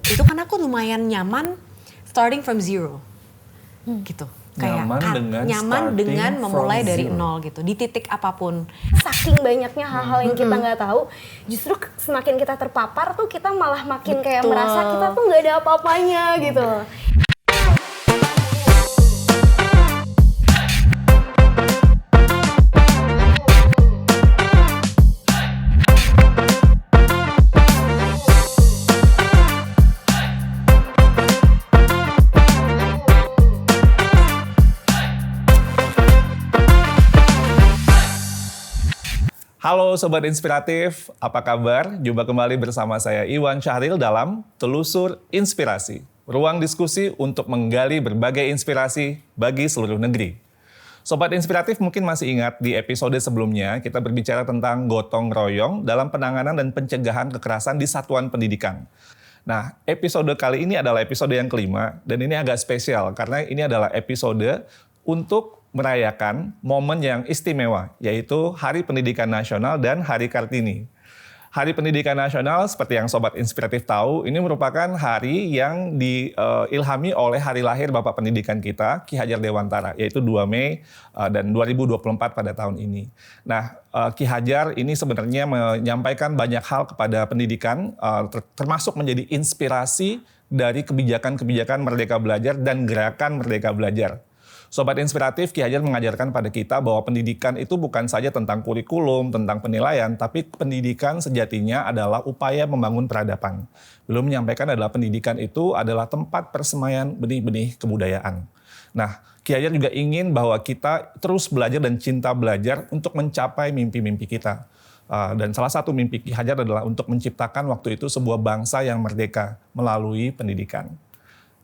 Itu kan aku lumayan nyaman starting from zero gitu. Kayak nyaman dengan memulai dari nol gitu, di titik apapun. Saking banyaknya hal-hal yang kita nggak tahu, justru semakin kita terpapar tuh kita malah makin kayak merasa kita tuh nggak ada apa-apanya gitu. Halo Sobat Inspiratif, apa kabar? Jumpa kembali bersama saya Iwan Syahril dalam Telusur Inspirasi. Ruang diskusi untuk menggali berbagai inspirasi bagi seluruh negeri. Sobat Inspiratif mungkin masih ingat di episode sebelumnya kita berbicara tentang gotong royong dalam penanganan dan pencegahan kekerasan di satuan pendidikan. Nah, episode kali ini adalah episode yang kelima dan ini agak spesial karena ini adalah episode untuk merayakan momen yang istimewa, yaitu Hari Pendidikan Nasional dan Hari Kartini. Hari Pendidikan Nasional, seperti yang Sobat Inspiratif tahu, ini merupakan hari yang diilhami oleh hari lahir Bapak Pendidikan kita, Ki Hajar Dewantara, yaitu 2 Mei dan 2024 pada tahun ini. Nah, Ki Hajar ini sebenarnya menyampaikan banyak hal kepada pendidikan, termasuk menjadi inspirasi dari kebijakan-kebijakan Merdeka Belajar dan gerakan Merdeka Belajar. Sobat Inspiratif, Ki Hajar mengajarkan pada kita bahwa pendidikan itu bukan saja tentang kurikulum, tentang penilaian, tapi pendidikan sejatinya adalah upaya membangun peradaban. Beliau menyampaikan adalah pendidikan itu adalah tempat persemaian benih-benih kebudayaan. Nah, Ki Hajar juga ingin bahwa kita terus belajar dan cinta belajar untuk mencapai mimpi-mimpi kita. Dan salah satu mimpi Ki Hajar adalah untuk menciptakan waktu itu sebuah bangsa yang merdeka melalui pendidikan.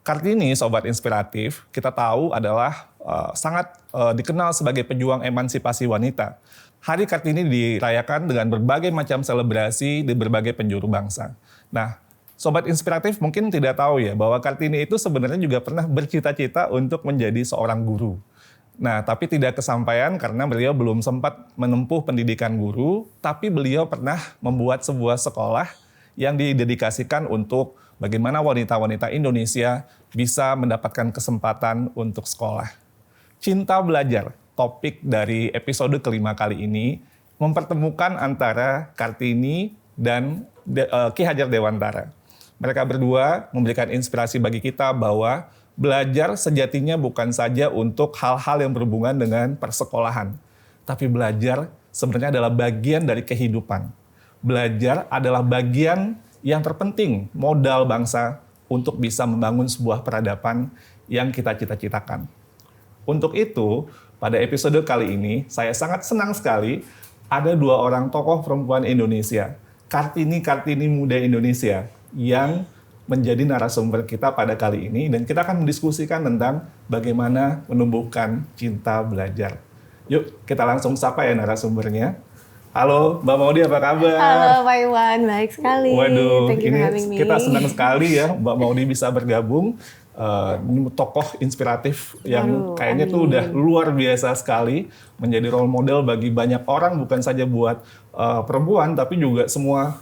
Kartini, Sobat Inspiratif, kita tahu adalah sangat dikenal sebagai pejuang emansipasi wanita. Hari Kartini dirayakan dengan berbagai macam selebrasi di berbagai penjuru bangsa. Nah, Sobat Inspiratif mungkin tidak tahu ya bahwa Kartini itu sebenarnya juga pernah bercita-cita untuk menjadi seorang guru. Nah, tapi tidak kesampaian karena beliau belum sempat menempuh pendidikan guru, tapi beliau pernah membuat sebuah sekolah yang didedikasikan untuk bagaimana wanita-wanita Indonesia bisa mendapatkan kesempatan untuk sekolah. Cinta belajar, topik dari episode kelima kali ini, mempertemukan antara Kartini dan Ki Hajar Dewantara. Mereka berdua memberikan inspirasi bagi kita bahwa belajar sejatinya bukan saja untuk hal-hal yang berhubungan dengan persekolahan, tapi belajar sebenarnya adalah bagian dari kehidupan. Belajar adalah bagian yang terpenting, modal bangsa untuk bisa membangun sebuah peradaban yang kita cita-citakan. Untuk itu, pada episode kali ini, saya sangat senang sekali ada 2 orang tokoh perempuan Indonesia, Kartini muda Indonesia, yang menjadi narasumber kita pada kali ini, dan kita akan mendiskusikan tentang bagaimana menumbuhkan cinta belajar. Yuk, kita langsung sapa ya narasumbernya. Halo, Mbak Maudi, apa kabar? Halo Pak Iwan, baik sekali. Waduh, Thank you ini for having me. kita senang sekali ya Mbak Maudi bisa bergabung. Tokoh inspiratif yang kayaknya tuh udah luar biasa sekali. Menjadi role model bagi banyak orang, bukan saja buat perempuan, tapi juga semua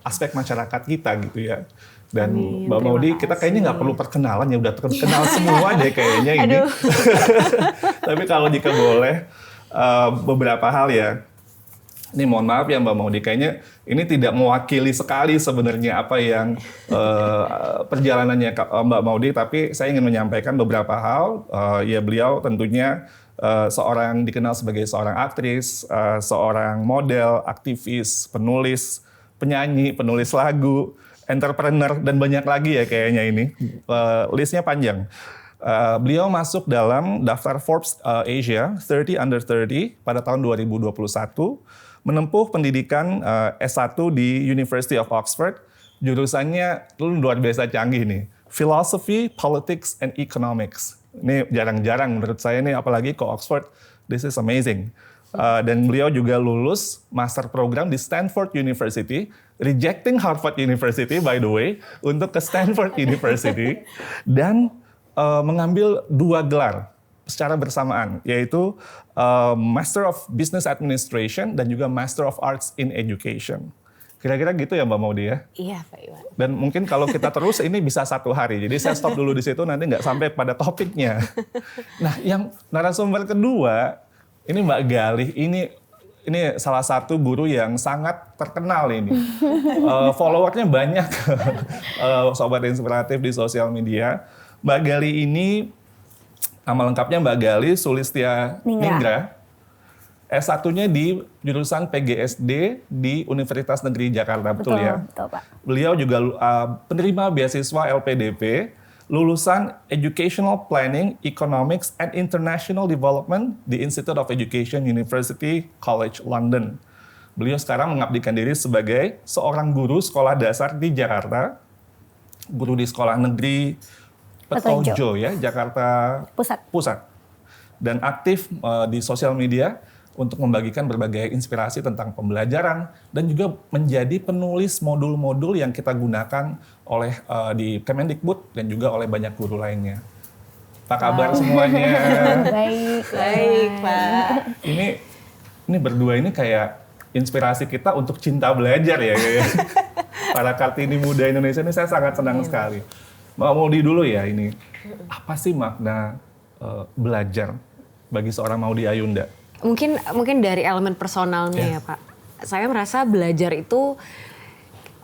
aspek masyarakat kita gitu ya. Dan Mbak Maudi, kita kayaknya nggak perlu perkenalan ya, udah terkenal semua deh kayaknya ini. Tapi kalau jika boleh, beberapa hal ya. Ini mohon maaf ya Mbak Maudi, kayaknya ini tidak mewakili sekali sebenarnya apa yang perjalanannya Mbak Maudi, tapi saya ingin menyampaikan beberapa hal. Ya beliau tentunya seorang dikenal sebagai seorang aktris, seorang model, aktivis, penulis, penyanyi, penulis lagu, entrepreneur, dan banyak lagi ya kayaknya ini. Listnya panjang. Beliau masuk dalam daftar Forbes Asia 30 Under 30 pada tahun 2021, menempuh pendidikan S1 di University of Oxford, jurusannya luar biasa canggih nih, Philosophy, Politics, and Economics. Ini jarang-jarang menurut saya nih, apalagi ke Oxford, this is amazing. Dan beliau juga lulus master program di Stanford University, rejecting Harvard University by the way, untuk ke Stanford University, dan mengambil 2 gelar secara bersamaan, yaitu Master of Business Administration dan juga Master of Arts in Education. Kira-kira gitu ya Mbak Maudi ya? Iya Pak Iwan. Dan mungkin kalau kita terus ini bisa 1 hari. Jadi saya stop dulu di situ, nanti nggak sampai pada topiknya. Nah, yang narasumber kedua, ini Mbak Galih, ini salah satu guru yang sangat terkenal ini. Followernya banyak, Sobat Inspiratif di sosial media. Mbak Galih ini, nama lengkapnya Mbak Galih Sulistia Ninggra. S1-nya di jurusan PGSD di Universitas Negeri Jakarta, betul ya? Betul, Pak. Beliau juga penerima beasiswa LPDP, lulusan Educational Planning, Economics and International Development di Institute of Education, University College London. Beliau sekarang mengabdikan diri sebagai seorang guru sekolah dasar di Jakarta, guru di sekolah negeri Petojo ya, Jakarta Pusat. Dan aktif di sosial media untuk membagikan berbagai inspirasi tentang pembelajaran dan juga menjadi penulis modul-modul yang kita gunakan oleh di Kemendikbud dan juga oleh banyak guru lainnya. Apa kabar semuanya? Baik Pak. Ini berdua ini kayak inspirasi kita untuk cinta belajar ya. Para Kartini muda Indonesia ini saya sangat senang sekali. Mbak Maudi dulu ya ini. Apa sih makna belajar bagi seorang Maudi Ayunda? Mungkin dari elemen personalnya ya Pak. Saya merasa belajar itu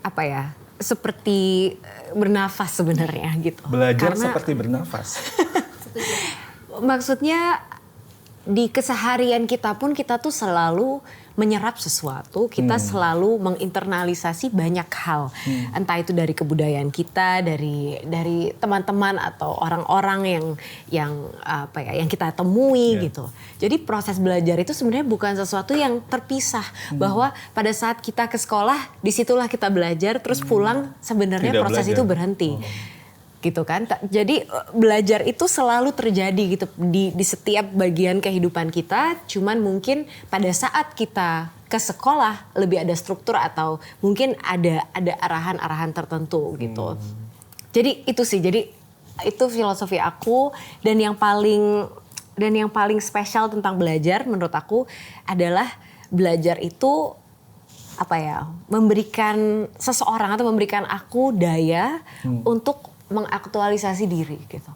apa ya, seperti bernafas sebenarnya gitu. Belajar seperti bernafas. Maksudnya di keseharian kita pun kita tuh selalu menyerap sesuatu, kita selalu menginternalisasi banyak hal. Entah itu dari kebudayaan kita, dari teman-teman atau orang-orang yang kita temui gitu. Jadi proses belajar itu sebenarnya bukan sesuatu yang terpisah, bahwa pada saat kita ke sekolah disitulah kita belajar, terus pulang sebenarnya proses itu berhenti. Gitu kan. Jadi belajar itu selalu terjadi gitu di setiap bagian kehidupan kita, cuman mungkin pada saat kita ke sekolah lebih ada struktur atau mungkin ada arahan-arahan tertentu gitu. Jadi itu sih, jadi itu filosofi aku, dan yang paling spesial tentang belajar menurut aku adalah belajar itu memberikan seseorang atau memberikan aku daya untuk mengaktualisasi diri gitu.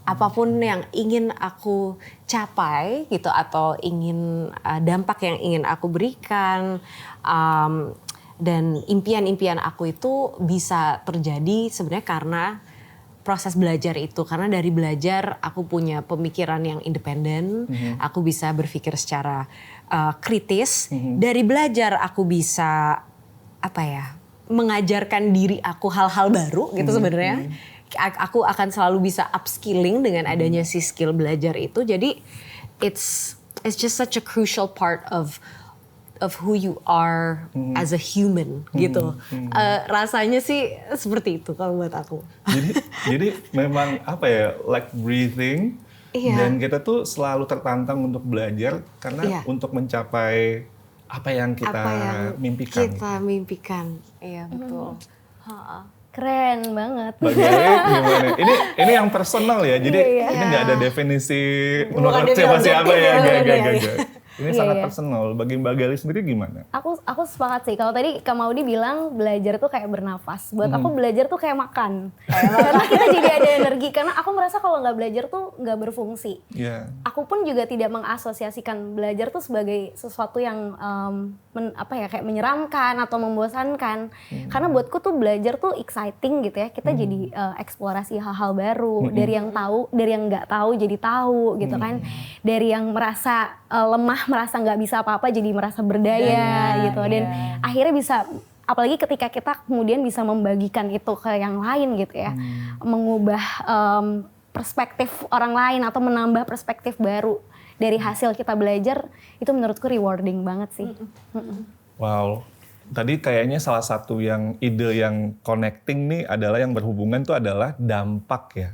Apapun yang ingin aku capai gitu, atau ingin dampak yang ingin aku berikan, dan impian-impian aku itu bisa terjadi sebenarnya karena proses belajar itu. Karena dari belajar aku punya pemikiran yang independen, aku bisa berpikir secara kritis. Dari belajar aku bisa mengajarkan diri aku hal-hal baru gitu sebenarnya. Aku akan selalu bisa upskilling dengan adanya si skill belajar itu. Jadi it's just such a crucial part of who you are as a human gitu. Rasanya sih seperti itu kalau buat aku. Jadi memang like breathing. Dan kita tuh selalu tertantang untuk belajar karena untuk mencapai apa yang kita mimpikan. Iya betul. Keren banget. Bagaimana gimana? Ini yang personal ya. Jadi ini nggak ada definisi menurut siapa-siapa ya. Gak. Ini sangat personal. Bagi Mbak Galih sendiri gimana? Aku sepakat sih. Kalau tadi Kak Maudi bilang belajar tuh kayak bernafas. Buat aku belajar tuh kayak makan. Karena kita jadi ada energi. Karena aku merasa kalau nggak belajar tuh nggak berfungsi. Aku pun juga tidak mengasosiasikan belajar tuh sebagai sesuatu yang kayak menyeramkan atau membosankan. Karena buatku tuh belajar tuh exciting gitu ya. Kita jadi eksplorasi hal-hal baru. Dari yang tahu, dari yang nggak tahu jadi tahu gitu kan. Dari yang merasa lemah, merasa nggak bisa apa-apa jadi merasa berdaya gitu. Dan akhirnya bisa, apalagi ketika kita kemudian bisa membagikan itu ke yang lain gitu ya. Mengubah perspektif orang lain atau menambah perspektif baru dari hasil kita belajar, itu menurutku rewarding banget sih. Wow. Tadi kayaknya salah satu ide yang connecting nih adalah yang berhubungan tuh adalah dampak ya.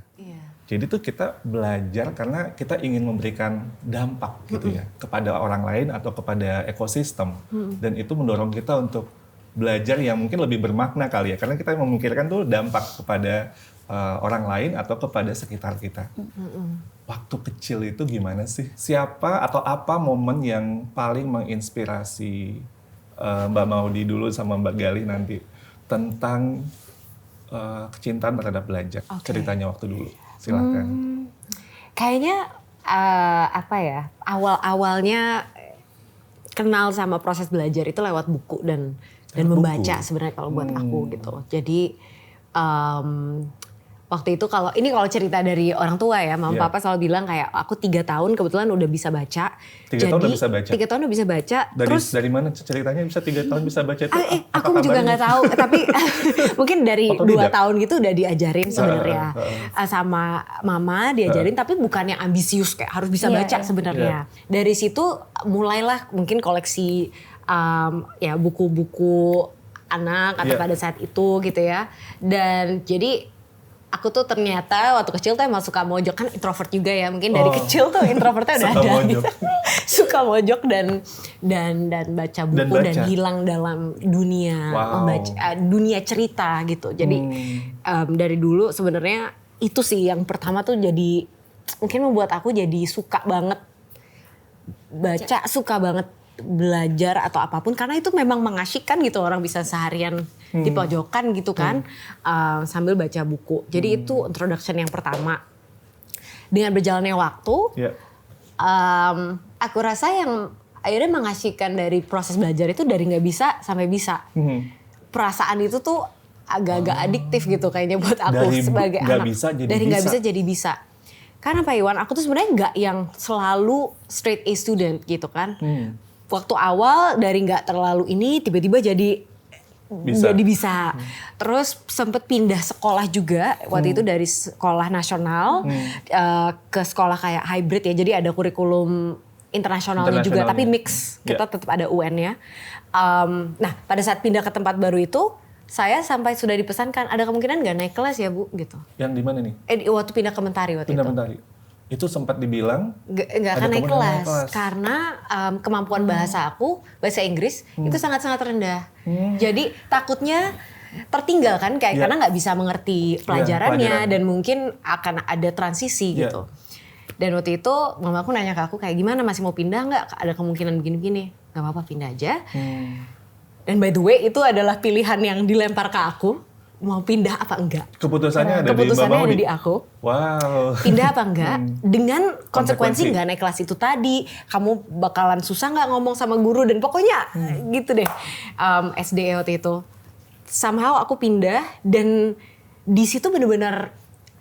Jadi tuh kita belajar karena kita ingin memberikan dampak gitu ya kepada orang lain atau kepada ekosistem. Dan itu mendorong kita untuk belajar yang mungkin lebih bermakna kali ya. Karena kita memikirkan tuh dampak kepada orang lain atau kepada sekitar kita. Waktu kecil itu gimana sih? Siapa atau apa momen yang paling menginspirasi Mbak Maudy dulu sama Mbak Gali nanti tentang kecintaan terhadap belajar. Ceritanya waktu dulu, silakan. Kayaknya awal-awalnya kenal sama proses belajar itu lewat buku dan membaca sebenarnya kalau buat aku gitu. Jadi waktu itu kalau cerita dari orang tua ya, mama papa selalu bilang kayak aku 3 tahun kebetulan udah bisa baca. 3 tahun udah bisa baca? 3 tahun udah bisa baca. Dari mana ceritanya bisa 3 tahun bisa baca itu? Aku juga nggak tahu, tapi mungkin dari 2 tahun gitu udah diajarin sebenarnya. Sama mama diajarin, tapi bukan yang ambisius kayak harus bisa baca sebenarnya. Dari situ mulailah mungkin koleksi ya buku-buku anak atau pada saat itu gitu ya. Dan jadi aku tuh ternyata waktu kecil tuh emang suka mojok, kan introvert juga ya, mungkin dari kecil tuh introvertnya udah ada gitu. Suka mojok dan baca buku dan hilang dalam dunia membaca, dunia cerita gitu. Jadi dari dulu sebenarnya itu sih yang pertama tuh jadi mungkin membuat aku jadi suka banget baca, suka banget belajar atau apapun, karena itu memang mengasyikkan gitu, orang bisa seharian di pojokan gitu kan sambil baca buku. Jadi itu introduction yang pertama. Dengan berjalannya waktu aku rasa yang akhirnya mengasyikkan dari proses belajar itu dari nggak bisa sampai bisa. Perasaan itu tuh agak-agak adiktif gitu kayaknya buat aku dari sebagai anak. Dari nggak bisa jadi bisa. Karena Pak Iwan, aku tuh sebenarnya nggak yang selalu straight A student gitu kan. Waktu awal dari nggak terlalu ini tiba-tiba jadi bisa. Terus sempet pindah sekolah juga waktu itu dari sekolah nasional ke sekolah kayak hybrid ya. Jadi ada kurikulum internasionalnya juga, tapi mix. Kita tetap ada UN-nya. Nah pada saat pindah ke tempat baru itu, saya sampai sudah dipesankan ada kemungkinan nggak naik kelas ya Bu gitu. Yang di mana nih? Waktu pindah ke Mentari waktu itu. Mentari. Itu sempat dibilang nggak akan naik kelas karena kemampuan bahasa aku, bahasa Inggris itu sangat-sangat rendah. Jadi takutnya tertinggal kan, kayak karena nggak bisa mengerti pelajarannya dan mungkin akan ada transisi gitu. Dan waktu itu mama aku nanya ke aku kayak gimana, masih mau pindah nggak? Ada kemungkinan begini-begini. Nggak apa-apa, pindah aja. Dan by the way itu adalah pilihan yang dilempar ke aku. Mau pindah apa enggak? Keputusannya ada di aku. Wow. Pindah apa enggak? Dengan konsekuensi enggak naik kelas itu tadi. Kamu bakalan susah enggak ngomong sama guru dan pokoknya gitu deh. SD waktu itu. Somehow aku pindah dan di situ benar-benar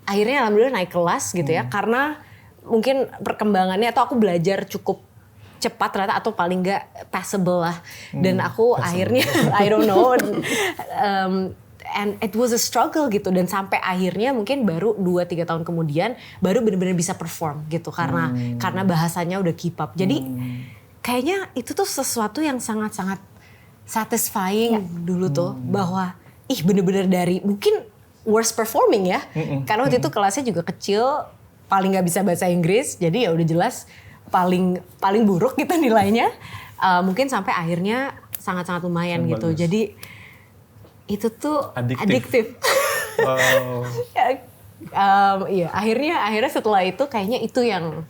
akhirnya alhamdulillah naik kelas gitu ya. Karena mungkin perkembangannya atau aku belajar cukup cepat ternyata atau paling enggak passable lah. Dan aku akhirnya I don't know and it was a struggle gitu, dan sampai akhirnya mungkin baru 2-3 tahun kemudian baru benar-benar bisa perform gitu karena bahasanya udah keep up. Jadi kayaknya itu tuh sesuatu yang sangat-sangat satisfying dulu tuh, bahwa bener-bener dari mungkin worst performing ya, karena waktu itu kelasnya juga kecil, paling nggak bisa bahasa Inggris, jadi ya udah jelas paling buruk gitu nilainya, mungkin sampai akhirnya sangat-sangat lumayan gitu. Bagus. Jadi itu tuh adiktif. Wow. Iya, akhirnya setelah itu kayaknya itu yang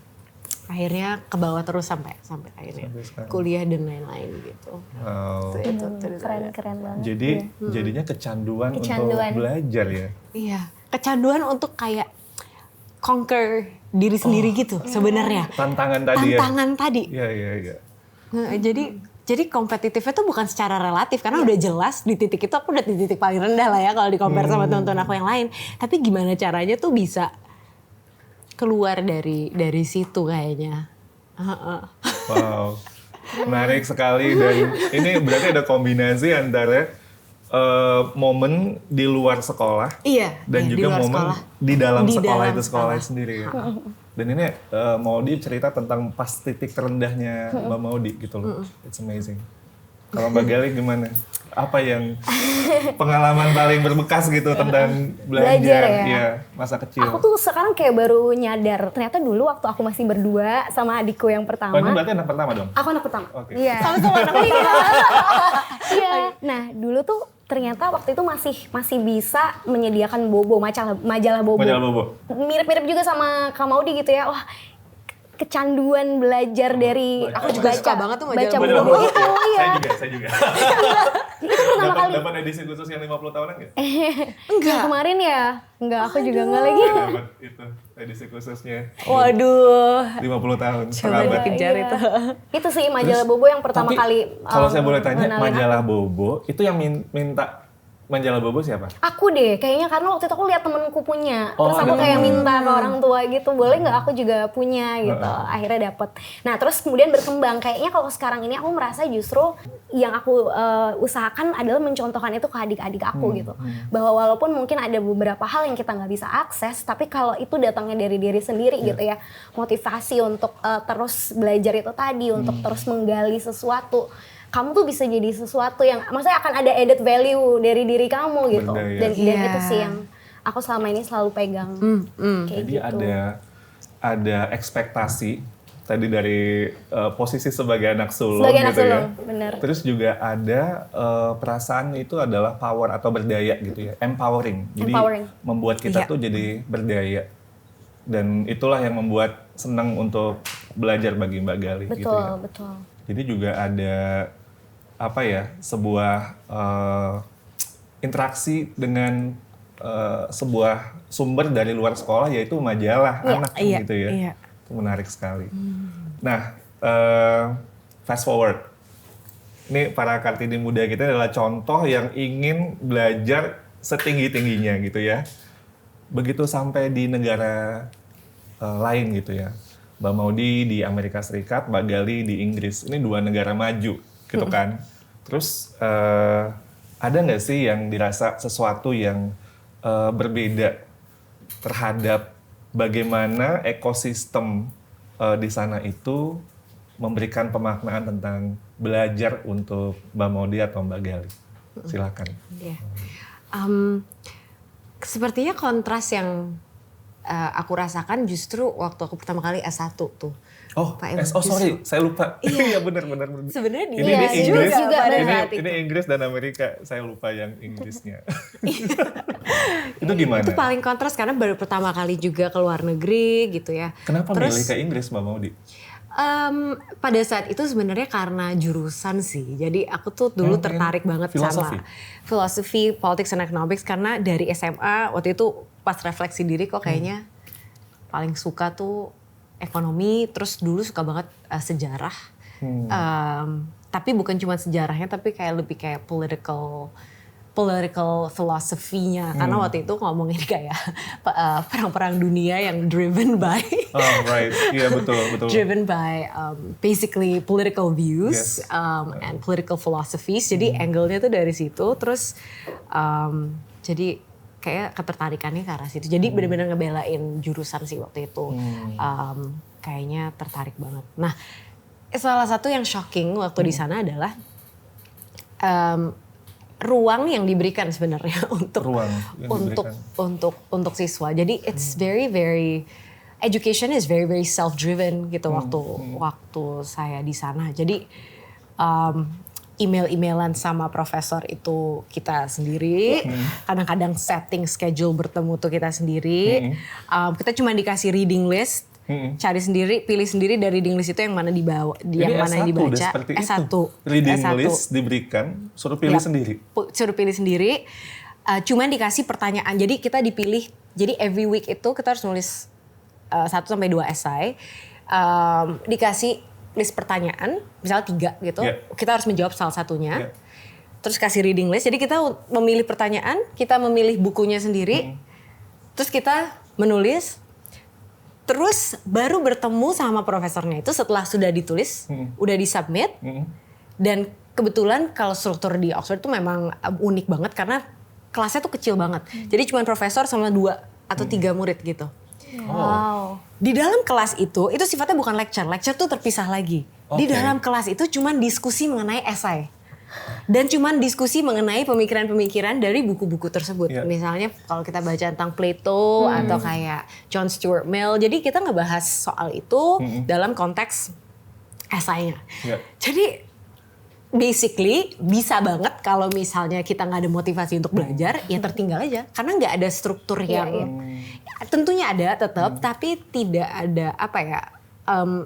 akhirnya ke bawah terus sampai akhirnya kuliah dan lain-lain gitu. Wow. Itu keren banget. Jadi jadinya kecanduan untuk belajar ya. Iya, kecanduan untuk kayak conquer diri sendiri gitu sebenarnya. Tantangan tadi. Iya. Nah, jadi kompetitifnya tuh bukan secara relatif, karena udah jelas di titik itu aku udah di titik paling rendah lah ya kalau di compare sama teman-teman aku yang lain. Tapi gimana caranya tuh bisa keluar dari situ kayaknya. Wow, menarik sekali, dan ini berarti ada kombinasi antara momen di luar sekolah, dan juga momen di dalam sekolah itu sendiri. Ya. Dan ini Maudy cerita tentang pas titik terendahnya Mbak Maudy gitu loh. It's amazing. Kalau Mbak Gali gimana? Apa yang pengalaman paling berbekas gitu tentang belajar ya masa kecil? Aku tuh sekarang kayak baru nyadar, ternyata dulu waktu aku masih berdua sama adikku yang pertama. Oh, ini berarti anak pertama dong? Aku anak pertama. Oke. Iya. Sama-sama anak pertama. Iya. Nah, dulu tuh ternyata waktu itu masih bisa menyediakan majalah bobo. Majalah bobo. Mirip-mirip juga sama Kak Maudy gitu ya. Wah, kecanduan belajar dari aku juga suka banget tuh baca majalah buku itu. Iya. Saya juga. Itu pertama kali. Dapat edisi khusus yang 50 tahunan nggak? Enggak. Yang kemarin ya? Enggak, aku juga enggak lagi. Dapat itu edisi khususnya. Waduh. 50 tahun. Coba dikejar itu. Itu sih majalah Bobo yang pertama kali. Kalau saya boleh tanya, ngenalin majalah aku. Bobo itu yang minta majalah Bobo siapa? Aku deh, kayaknya karena waktu itu aku lihat temenku punya, Oh, terus aku ada kayak temen. minta ke orang tua gitu, boleh nggak aku juga punya gitu, akhirnya dapet. Nah terus kemudian berkembang, kayaknya kalau sekarang ini aku merasa justru yang aku usahakan adalah mencontohkan itu ke adik-adik aku gitu, bahwa walaupun mungkin ada beberapa hal yang kita nggak bisa akses, tapi kalau itu datangnya dari diri sendiri gitu ya, motivasi untuk terus belajar itu tadi, untuk terus menggali sesuatu. Kamu tuh bisa jadi sesuatu yang, maksudnya akan ada added value dari diri kamu gitu. Berdaya. Dan itu sih yang aku selama ini selalu pegang. Kayak Jadi gitu. ada ekspektasi tadi dari posisi sebagai anak sulung Sebagai anak gitu ya. sulung, bener. Terus juga ada perasaan itu adalah power atau berdaya gitu ya, empowering. Jadi Empowering. membuat kita Iya. tuh jadi berdaya. Dan itulah yang membuat senang untuk belajar bagi Mbak Gali Betul, gitu ya. betul. Jadi juga ada sebuah interaksi dengan sebuah sumber dari luar sekolah yaitu majalah anak Iya, gitu ya. iya. Itu menarik sekali. Nah, fast forward. Ini para Kartini muda kita adalah contoh yang ingin belajar setinggi-tingginya gitu ya. Begitu sampai di negara lain gitu ya. Mbak Maudy di Amerika Serikat, Mbak Gali di Inggris. Ini 2 negara maju gitu kan. Terus ada nggak sih yang dirasa sesuatu yang berbeda terhadap bagaimana ekosistem di sana itu memberikan pemaknaan tentang belajar untuk Mbak Maudy atau Mbak Gali? Silakan. Iya. Sepertinya kontras yang aku rasakan justru waktu aku pertama kali S1 tuh. Oh, Pak Iwan, sorry, saya lupa. Iya benar. Sebenarnya di Ini Inggris Inggris juga pada saat ini itu. Inggris dan Amerika. Saya lupa yang Inggrisnya. Itu gimana? Itu paling kontras karena baru pertama kali juga ke luar negeri gitu ya. Kenapa Terus, milih ke Inggris Mbak Maudy? pada saat itu sebenarnya karena jurusan sih. Jadi aku tuh dulu tertarik banget filosofi. sama filosofi, politics and economics karena dari SMA waktu itu pas refleksi diri kok kayaknya paling suka tuh ekonomi, terus dulu suka banget sejarah. Tapi bukan cuma sejarahnya tapi kayak lebih kayak political philosophy-nya. Karena waktu itu ngomongin kayak perang-perang dunia yang driven by Oh right, iya betul. driven by basically political views Yes. And political philosophies. Jadi angle-nya tuh dari situ. Terus jadi kayak ketertarikannya ke arah situ. Jadi benar-benar ngebelain jurusan sih waktu itu. Kayaknya tertarik banget. Nah, salah satu yang shocking waktu di sana adalah ruang yang diberikan sebenarnya untuk siswa. Jadi it's very education is very self driven gitu waktu saya di sana. Jadi email-emailan sama profesor itu kita sendiri. Kadang-kadang setting schedule bertemu tuh kita sendiri. Kita cuma dikasih reading list. Cari sendiri, pilih sendiri dari reading list itu yang mana dibawa, yang mana yang dibaca. S1. Reading list diberikan, suruh pilih sendiri. Suruh pilih sendiri. Cuman dikasih pertanyaan. Jadi kita dipilih. Jadi every week itu kita harus nulis 1-2 esai. Dikasih list pertanyaan, misalnya 3 gitu. Kita harus menjawab salah satunya. Terus kasih reading list. Jadi kita memilih pertanyaan, kita memilih bukunya sendiri. Terus kita menulis. Terus baru bertemu sama profesornya itu setelah sudah ditulis, udah disubmit. Dan kebetulan kalau struktur di Oxford itu memang unik banget karena kelasnya tuh kecil banget. Jadi cuma profesor sama 2 atau 3 murid gitu. Wow. Di dalam kelas itu sifatnya bukan lecture tuh terpisah lagi. Di dalam kelas itu cuma diskusi mengenai esai. Dan cuman diskusi mengenai pemikiran-pemikiran dari buku-buku tersebut. Misalnya kalau kita baca tentang Plato atau kayak John Stuart Mill. Jadi kita ngebahas soal itu dalam konteks esainya. Jadi basically bisa banget kalau misalnya kita nggak ada motivasi untuk belajar, ya tertinggal aja. Karena nggak ada struktur yang tentunya ada tetap, tapi tidak ada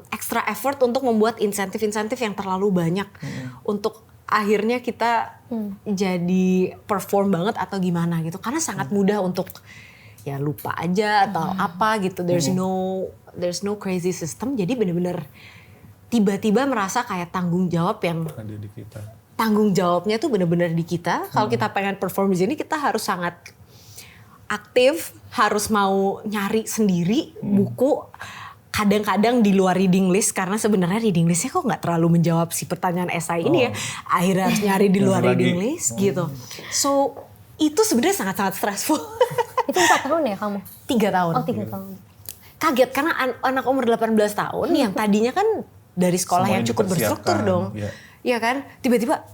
extra effort untuk membuat insentif-insentif yang terlalu banyak untuk akhirnya kita jadi perform banget atau gimana gitu, karena sangat mudah untuk ya lupa aja atau apa gitu. There's no crazy system, jadi bener-bener tiba-tiba merasa kayak tanggung jawab yang ada di kita. Tanggung jawabnya tuh bener-bener di kita. Kalau kita pengen perform di sini, kita harus sangat aktif, harus mau nyari sendiri buku. Kadang-kadang di luar reading list, karena sebenarnya reading listnya kok nggak terlalu menjawab si pertanyaan esai ini ya. Akhirnya harus nyari di luar reading list gitu. So itu sebenarnya sangat-sangat stressful. Itu 4 tahun ya kamu? 3 tahun. Oh 3 tahun. Kaget karena anak umur 18 tahun yang tadinya kan dari sekolah Semuanya yang cukup berstruktur dong. Iya kan? Tiba-tiba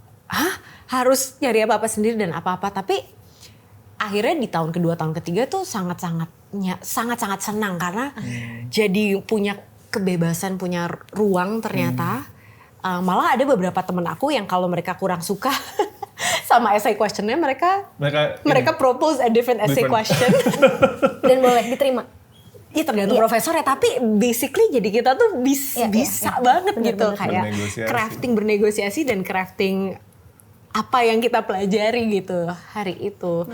harus nyari apa-apa sendiri dan apa-apa. Tapi akhirnya di tahun kedua, tahun ketiga tuh sangat-sangat senang karena jadi punya kebebasan, punya ruang ternyata. Malah ada beberapa temen aku yang kalau mereka kurang suka sama essay questionnya, mereka propose a different essay question. Dan boleh diterima? Iya tergantung profesor ya, tapi basically jadi kita tuh bisa banget bener, gitu. Kayak bernegosiasi dan crafting apa yang kita pelajari gitu hari itu.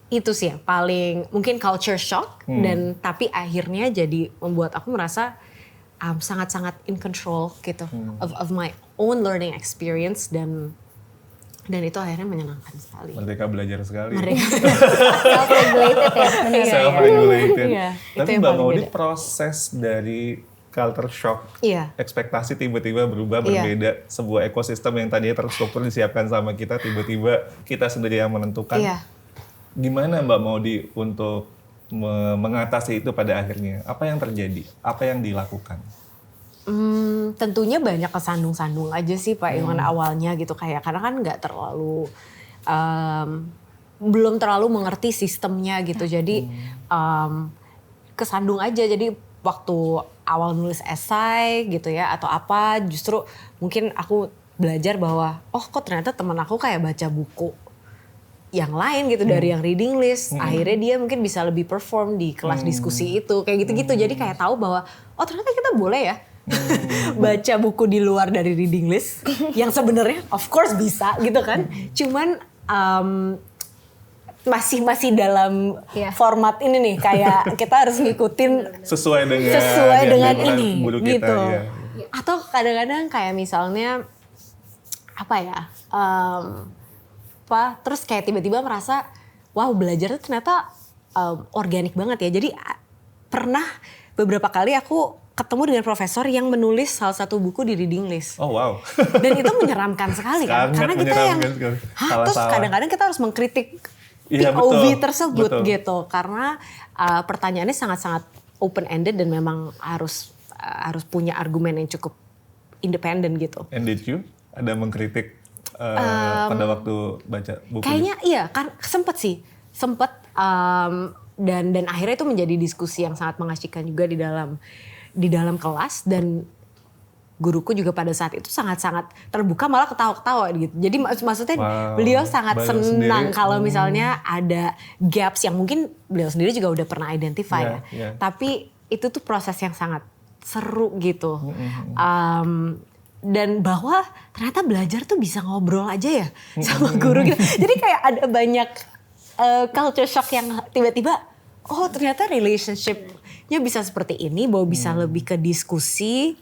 Itu sih yang paling mungkin culture shock, dan tapi akhirnya jadi membuat aku merasa sangat-sangat in control gitu of my own learning experience, dan itu akhirnya menyenangkan sekali. Merdeka belajar sekali. Self-regulated ya. Self-regulated. Iya, tapi Mbak Maudy proses dari culture shock, ekspektasi tiba-tiba berubah berbeda, sebuah ekosistem yang tadinya terstruktur disiapkan sama kita, tiba-tiba kita sendiri yang menentukan. Gimana Mbak Maudy untuk mengatasi itu pada akhirnya? Apa yang terjadi? Apa yang dilakukan? Tentunya banyak kesandung-sandung aja sih Pak Iwan awalnya gitu, kayak karena kan nggak terlalu belum terlalu mengerti sistemnya gitu, jadi kesandung aja. Jadi waktu awal nulis esai gitu ya atau apa, justru mungkin aku belajar bahwa kok ternyata teman aku kayak baca buku yang lain gitu dari yang reading list. Akhirnya dia mungkin bisa lebih perform di kelas diskusi itu kayak gitu-gitu. Jadi kayak tahu bahwa ternyata kita boleh ya baca buku di luar dari reading list yang sebenarnya of course bisa gitu kan. Cuman masih dalam format ini nih, kayak kita harus ngikutin sesuai dengan ini guru kita, gitu. Ya. Atau kadang-kadang kayak misalnya apa ya, terus kayak tiba-tiba merasa wow, belajar tuh ternyata organik banget ya. Jadi pernah beberapa kali aku ketemu dengan profesor yang menulis salah satu buku di reading list. Oh wow. Dan itu menyeramkan sekali kan. Karena kita yang terus kadang-kadang kita harus mengkritik POV tersebut gitu. Karena pertanyaannya sangat-sangat open ended dan memang harus punya argumen yang cukup independen gitu. And did you ada mengkritik pada waktu baca buku? Kayaknya iya kan, sempet dan akhirnya itu menjadi diskusi yang sangat mengasyikkan juga di dalam kelas, dan guruku juga pada saat itu sangat-sangat terbuka, malah ketawa-ketawa gitu. Jadi maksudnya beliau sangat senang kalau misalnya ada gaps yang mungkin beliau sendiri juga udah pernah identify ya. Tapi itu tuh proses yang sangat seru gitu. Dan bahwa ternyata belajar tuh bisa ngobrol aja ya sama guru gitu. Jadi kayak ada banyak culture shock yang tiba-tiba ternyata relationship-nya bisa seperti ini, bahwa bisa lebih ke diskusi,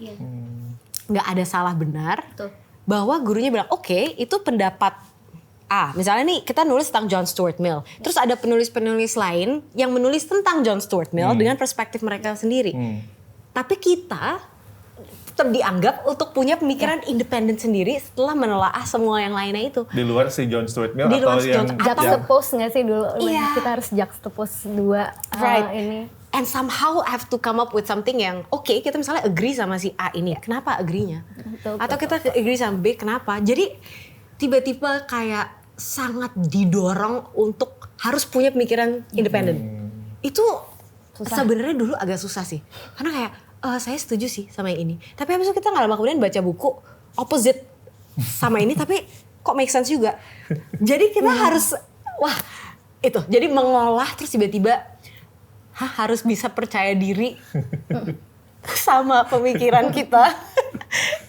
nggak ada salah benar. Betul. Bahwa gurunya bilang oke, itu pendapat A. Misalnya nih kita nulis tentang John Stuart Mill, terus ada penulis-penulis lain yang menulis tentang John Stuart Mill dengan perspektif mereka sendiri. Tapi kita tetap dianggap untuk punya pemikiran independen sendiri setelah menelaah semua yang lainnya itu. Di luar si John Stuart Mill atau yang juxtapose nggak sih dulu? Iya. Kita harus juxtapose dua ini. And somehow I have to come up with something yang kita misalnya agree sama si A ini. Kenapa agree-nya? Atau kita agree sama B, kenapa? Jadi tiba-tiba kayak sangat didorong untuk harus punya pemikiran independen. Itu sebenarnya dulu agak susah sih. Karena kayak saya setuju sih sama yang ini. Tapi habis itu kita nggak lama kemudian baca buku opposite sama ini, tapi kok make sense juga. Jadi kita harus, jadi mengolah terus tiba-tiba harus bisa percaya diri. sama pemikiran kita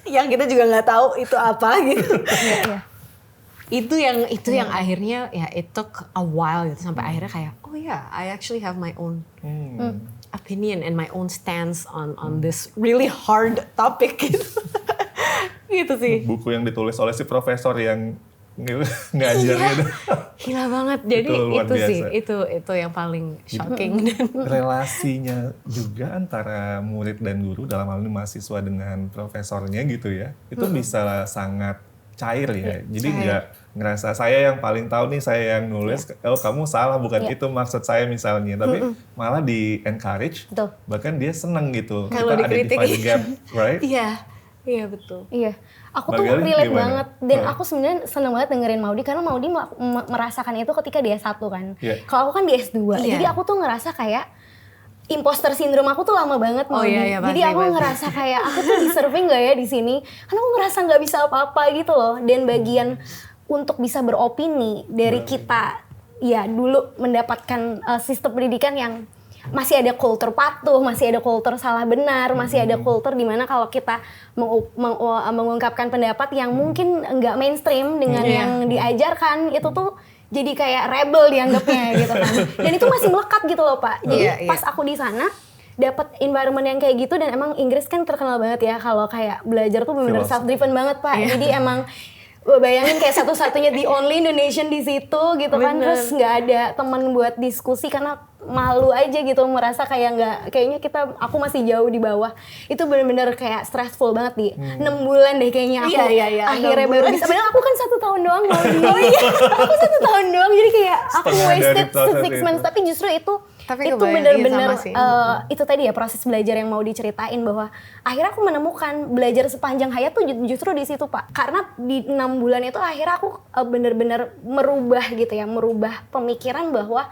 yang kita juga nggak tahu itu apa gitu. Itu yang akhirnya ya it took a while gitu sampai akhirnya kayak oh ya I actually have my own opinion and my own stance on this really hard topic gitu. Gitu sih. Buku yang ditulis oleh si profesor yang ngajar gitu. Gila banget. Jadi itu sih itu yang paling shocking. Relasinya juga antara murid dan guru dalam hal ini mahasiswa dengan profesornya gitu ya. Itu bisa sangat cair ya. Jadi nggak ngerasa saya yang paling tahu nih, saya yang nulis, oh kamu salah, bukan itu maksud saya misalnya. Tapi malah di encourage, bahkan dia seneng gitu. Kalau kita identify the gap, right? Iya betul. Iya, aku tuh relate banget dan aku sebenarnya seneng banget dengerin Maudy karena Maudy merasakan itu ketika di S1 kan. Kalau aku kan di S2, jadi aku tuh ngerasa kayak imposter syndrome aku tuh lama banget Maudy. Jadi aku ngerasa kayak aku tuh deserving gak ya di sini? Karena aku ngerasa nggak bisa apa-apa gitu loh. Dan bagian untuk bisa beropini dari kita ya dulu mendapatkan sistem pendidikan yang masih ada kultur patuh, masih ada kultur salah benar, masih ada kultur dimana kalau kita mengungkapkan pendapat yang mungkin nggak mainstream dengan yang diajarkan itu tuh jadi kayak rebel dianggapnya gitu kan. Dan itu masih melekat gitu loh Pak. Jadi pas aku di sana dapat environment yang kayak gitu dan emang Inggris kan terkenal banget ya kalau kayak belajar tuh benar-benar self driven banget Pak. Jadi emang bayangin kayak satu-satunya the only Indonesian di situ gitu kan. Terus nggak ada teman buat diskusi karena malu aja gitu, merasa kayak kayaknya aku masih jauh di bawah. Itu benar-benar kayak stressful banget di 6 bulan deh kayaknya aku akhirnya baru bisa. Padahal aku kan 1 tahun doang mau aku 1 tahun doang jadi kayak aku wasted 6 months. Tapi justru itu benar-benar itu tadi ya proses belajar yang mau diceritain bahwa akhirnya aku menemukan belajar sepanjang hayat tuh justru di situ Pak. Karena di 6 bulan itu akhirnya aku benar-benar merubah gitu ya, merubah pemikiran bahwa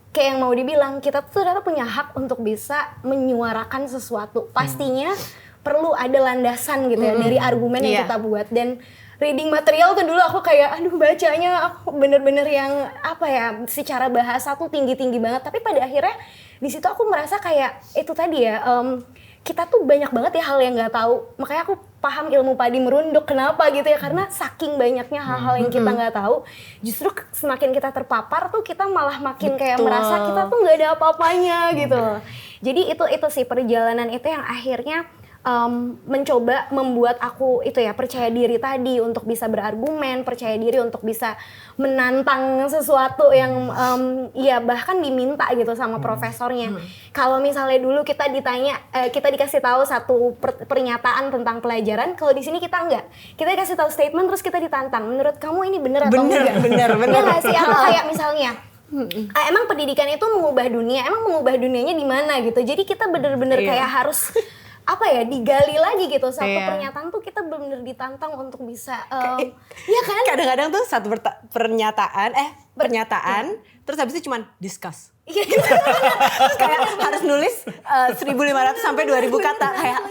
kayak yang mau dibilang, kita tuh ternyata punya hak untuk bisa menyuarakan sesuatu. Pastinya perlu ada landasan gitu ya dari argumen yang kita buat. Dan reading material tuh dulu aku kayak, aduh bacanya aku bener-bener yang apa ya, secara bahasa tuh tinggi-tinggi banget. Tapi pada akhirnya di situ aku merasa kayak itu tadi ya, kita tuh banyak banget ya hal yang nggak tahu. Makanya aku paham ilmu padi merunduk, kenapa gitu ya, karena saking banyaknya hal-hal yang kita nggak tahu, justru semakin kita terpapar tuh kita malah makin kayak merasa kita tuh nggak ada apa-apanya gitu. Jadi itu sih perjalanan itu yang akhirnya mencoba membuat aku itu ya percaya diri tadi untuk bisa berargumen, percaya diri untuk bisa menantang sesuatu yang ya bahkan diminta gitu sama profesornya. Kalau misalnya dulu kita ditanya, kita dikasih tahu satu pernyataan tentang pelajaran, kalau di sini kita enggak. Kita dikasih tahu statement terus kita ditantang. Menurut kamu ini benar atau enggak? Benar. Ya nggak sih? Atau kayak misalnya emang pendidikan itu mengubah dunia, emang mengubah dunianya di mana gitu. Jadi kita bener-bener kayak harus apa ya, digali lagi gitu. Satu pernyataan tuh kita benar-benar ditantang untuk bisa ya kan? Kadang-kadang tuh satu pernyataan terus habis itu cuman discuss. Terus kayak harus nulis 1.500 sampai 2.000 kata kayak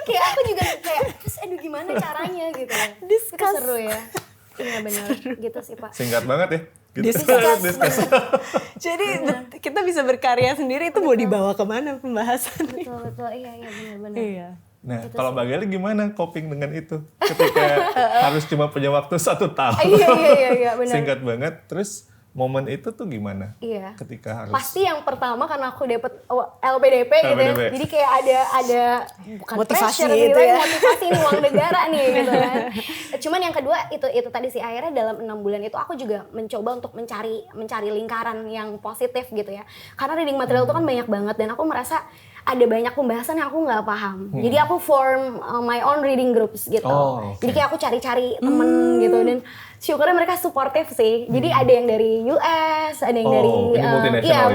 kayak aku juga kayak terus aduh gimana caranya gitu. Discuss. Itu seru ya. Iya benar gitu sih Pak. Singkat banget ya. Discuss. Jadi kita bisa berkarya sendiri, itu mau dibawa kemana pembahasannya. Betul, iya benar-benar. Iya. Nah gitu kalau Mbak Gali gimana coping dengan itu? Ketika harus cuma punya waktu 1 tahun. Iya benar. Singkat banget, terus momen itu tuh gimana? Iya. Ketika harus. Pasti yang pertama karena aku dapet LPDP gitu ya. Jadi kayak ada bukan motivasi pressure itu gitu ya. Motivasi ini uang negara nih gitu kan. Cuman yang kedua itu tadi sih, akhirnya dalam 6 bulan itu aku juga mencoba untuk mencari lingkaran yang positif gitu ya. Karena reading material itu kan banyak banget dan aku merasa ada banyak pembahasan yang aku nggak paham. Jadi aku form my own reading groups gitu. Jadi kayak aku cari-cari temen gitu dan syukurnya mereka suportif sih. Jadi ada yang dari US, ada yang dari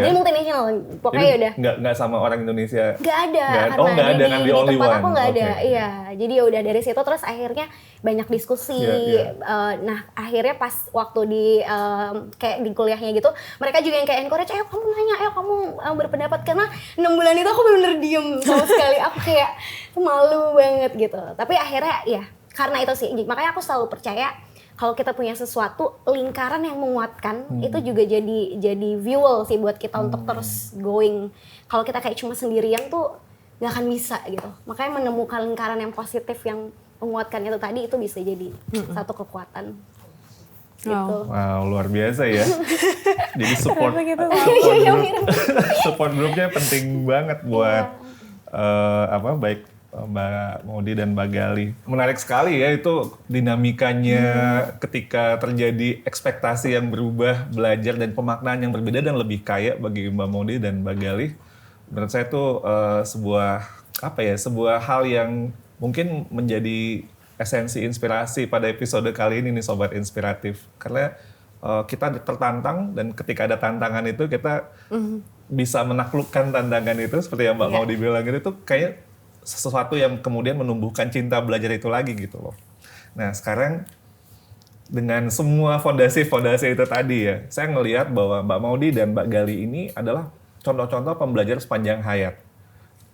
ini multinational. Pokoknya udah. Nggak sama orang Indonesia. Nggak ada. Nggak ada kan, di tempat aku nggak ada. Iya. Jadi ya udah dari situ terus akhirnya banyak diskusi. Nah akhirnya pas waktu kayak di kuliahnya gitu, mereka juga yang kayak encourage, ayo kamu nanya, ayo kamu berpendapat, karena 6 bulan itu aku bener-bener diem sama sekali. Aku kayak malu banget gitu. Tapi akhirnya ya karena itu sih, makanya aku selalu percaya kalau kita punya sesuatu lingkaran yang menguatkan itu juga jadi fuel sih buat kita untuk terus going. Kalau kita kayak cuma sendirian tuh nggak akan bisa gitu. Makanya menemukan lingkaran yang positif yang menguatkan itu tadi itu bisa jadi satu kekuatan. Gitu. Wow, luar biasa ya. Jadi support groupnya penting banget buat baik Mbak Maudy dan Mbak Gali. Menarik sekali ya itu dinamikanya ketika terjadi ekspektasi yang berubah, belajar dan pemaknaan yang berbeda dan lebih kaya bagi Mbak Maudy dan Mbak Gali. Menurut saya itu sebuah hal yang mungkin menjadi esensi inspirasi pada episode kali ini nih Sobat Inspiratif. Karena kita tertantang dan ketika ada tantangan itu kita bisa menaklukkan tantangan itu seperti yang Mbak Maudy bilang itu kayak sesuatu yang kemudian menumbuhkan cinta belajar itu lagi gitu loh. Nah sekarang dengan semua fondasi-fondasi itu tadi ya, saya ngelihat bahwa Mbak Maudy dan Mbak Gali ini adalah contoh-contoh pembelajar sepanjang hayat.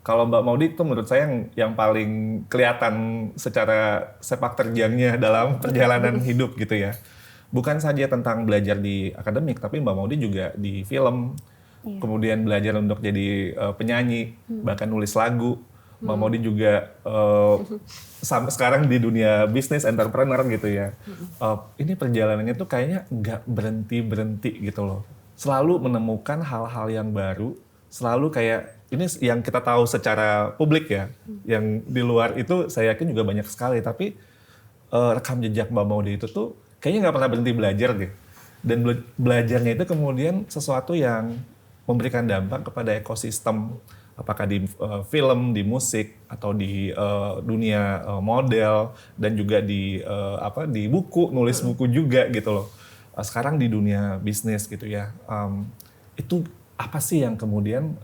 Kalau Mbak Maudy itu menurut saya yang paling kelihatan secara sepak terjangnya dalam perjalanan hidup gitu ya. Bukan saja tentang belajar di akademik, tapi Mbak Maudy juga di film, kemudian belajar untuk jadi penyanyi, bahkan nulis lagu. Mbak Maudy juga sampai sekarang di dunia bisnis entrepreneur gitu ya. Ini perjalanannya tuh kayaknya nggak berhenti-berhenti gitu loh. Selalu menemukan hal-hal yang baru, selalu kayak ini yang kita tahu secara publik ya, yang di luar itu saya yakin juga banyak sekali. Tapi rekam jejak Mbak Maudy itu tuh kayaknya nggak pernah berhenti belajar deh. Dan belajarnya itu kemudian sesuatu yang memberikan dampak kepada ekosistem, apakah di film, di musik, atau di dunia model, dan juga di buku, nulis buku juga gitu loh. Sekarang di dunia bisnis gitu ya, itu apa sih yang kemudian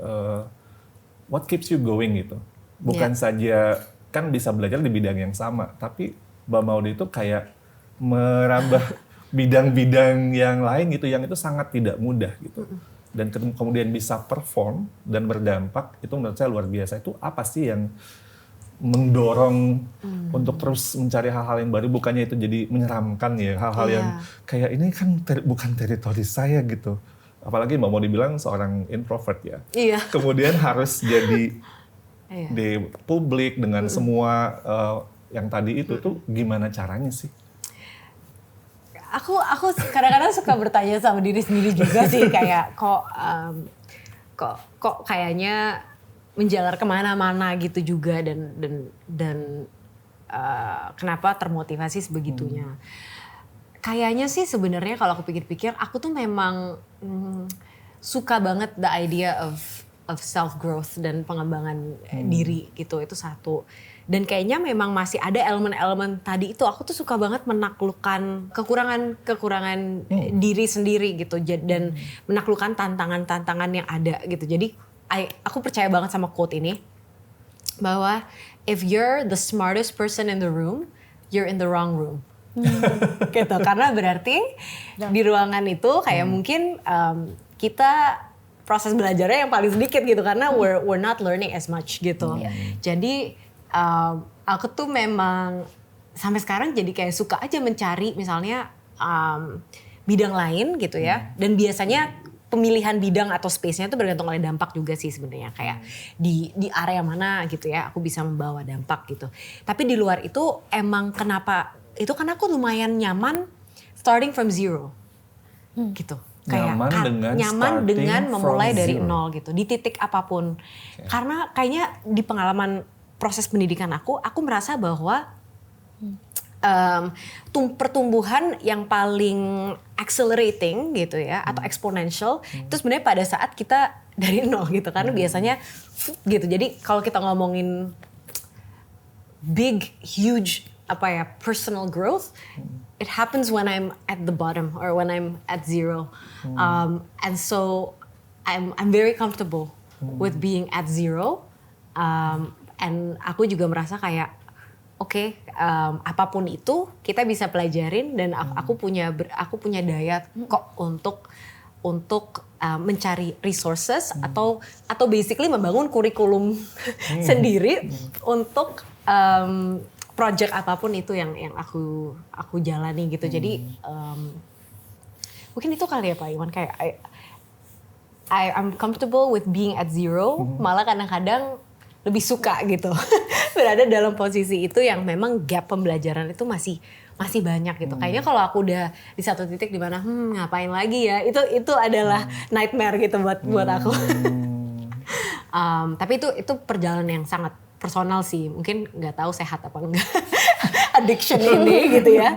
what keeps you going gitu. Bukan saja kan bisa belajar di bidang yang sama, tapi Mbak Maudy itu kayak merambah bidang-bidang yang lain gitu, yang itu sangat tidak mudah gitu. Dan kemudian bisa perform dan berdampak, itu menurut saya luar biasa. Itu apa sih yang mendorong untuk terus mencari hal-hal yang baru, bukannya itu jadi menyeramkan ya, hal-hal yang kayak ini kan bukan teritori saya gitu. Apalagi Mbak Maudy bilang seorang introvert ya. Iya. Kemudian harus jadi di publik dengan semua yang tadi itu tuh gimana caranya sih? Aku kadang-kadang suka bertanya sama diri sendiri juga sih kayak kok kayaknya menjalar kemana-mana gitu juga dan kenapa termotivasi sebegitunya. Kayaknya sih sebenarnya kalau aku pikir-pikir aku tuh memang suka banget the idea of self growth dan pengembangan diri gitu, itu satu. Dan kayaknya memang masih ada elemen-elemen tadi itu, aku tuh suka banget menaklukkan kekurangan diri sendiri gitu dan menaklukkan tantangan-tantangan yang ada gitu. Jadi aku percaya banget sama quote ini bahwa if you're the smartest person in the room, you're in the wrong room. Gitu, karena berarti di ruangan itu kayak mungkin kita proses belajarnya yang paling sedikit gitu karena we're not learning as much gitu. Jadi aku tuh memang sampai sekarang jadi kayak suka aja mencari misalnya bidang lain gitu ya. Dan biasanya pemilihan bidang atau space-nya itu bergantung oleh dampak juga sih sebenarnya, kayak di area mana gitu ya aku bisa membawa dampak gitu. Tapi di luar itu emang kenapa itu karena aku lumayan nyaman starting from zero gitu. Kayak nyaman dengan memulai dari nol gitu di titik apapun. Karena kayaknya di pengalaman proses pendidikan aku merasa bahwa pertumbuhan yang paling accelerating gitu ya atau exponential itu sebenarnya pada saat kita dari nol gitu, karena biasanya gitu. Jadi kalau kita ngomongin big huge personal growth, it happens when I'm at the bottom or when I'm at zero, and so I'm very comfortable with being at zero, and aku juga merasa kayak apapun itu kita bisa pelajarin dan aku punya daya kok untuk mencari resources atau basically membangun kurikulum sendiri untuk project apapun itu yang aku jalani gitu. Jadi mungkin itu kali ya Pak Iwan, kayak I'm comfortable with being at zero, malah kadang-kadang lebih suka gitu berada dalam posisi itu yang memang gap pembelajaran itu masih banyak gitu. Kayaknya kalau aku udah di satu titik di mana ngapain lagi ya, itu adalah nightmare gitu buat aku. Tapi itu perjalanan yang sangat personal sih, mungkin nggak tahu sehat apa enggak addiction ini gitu ya.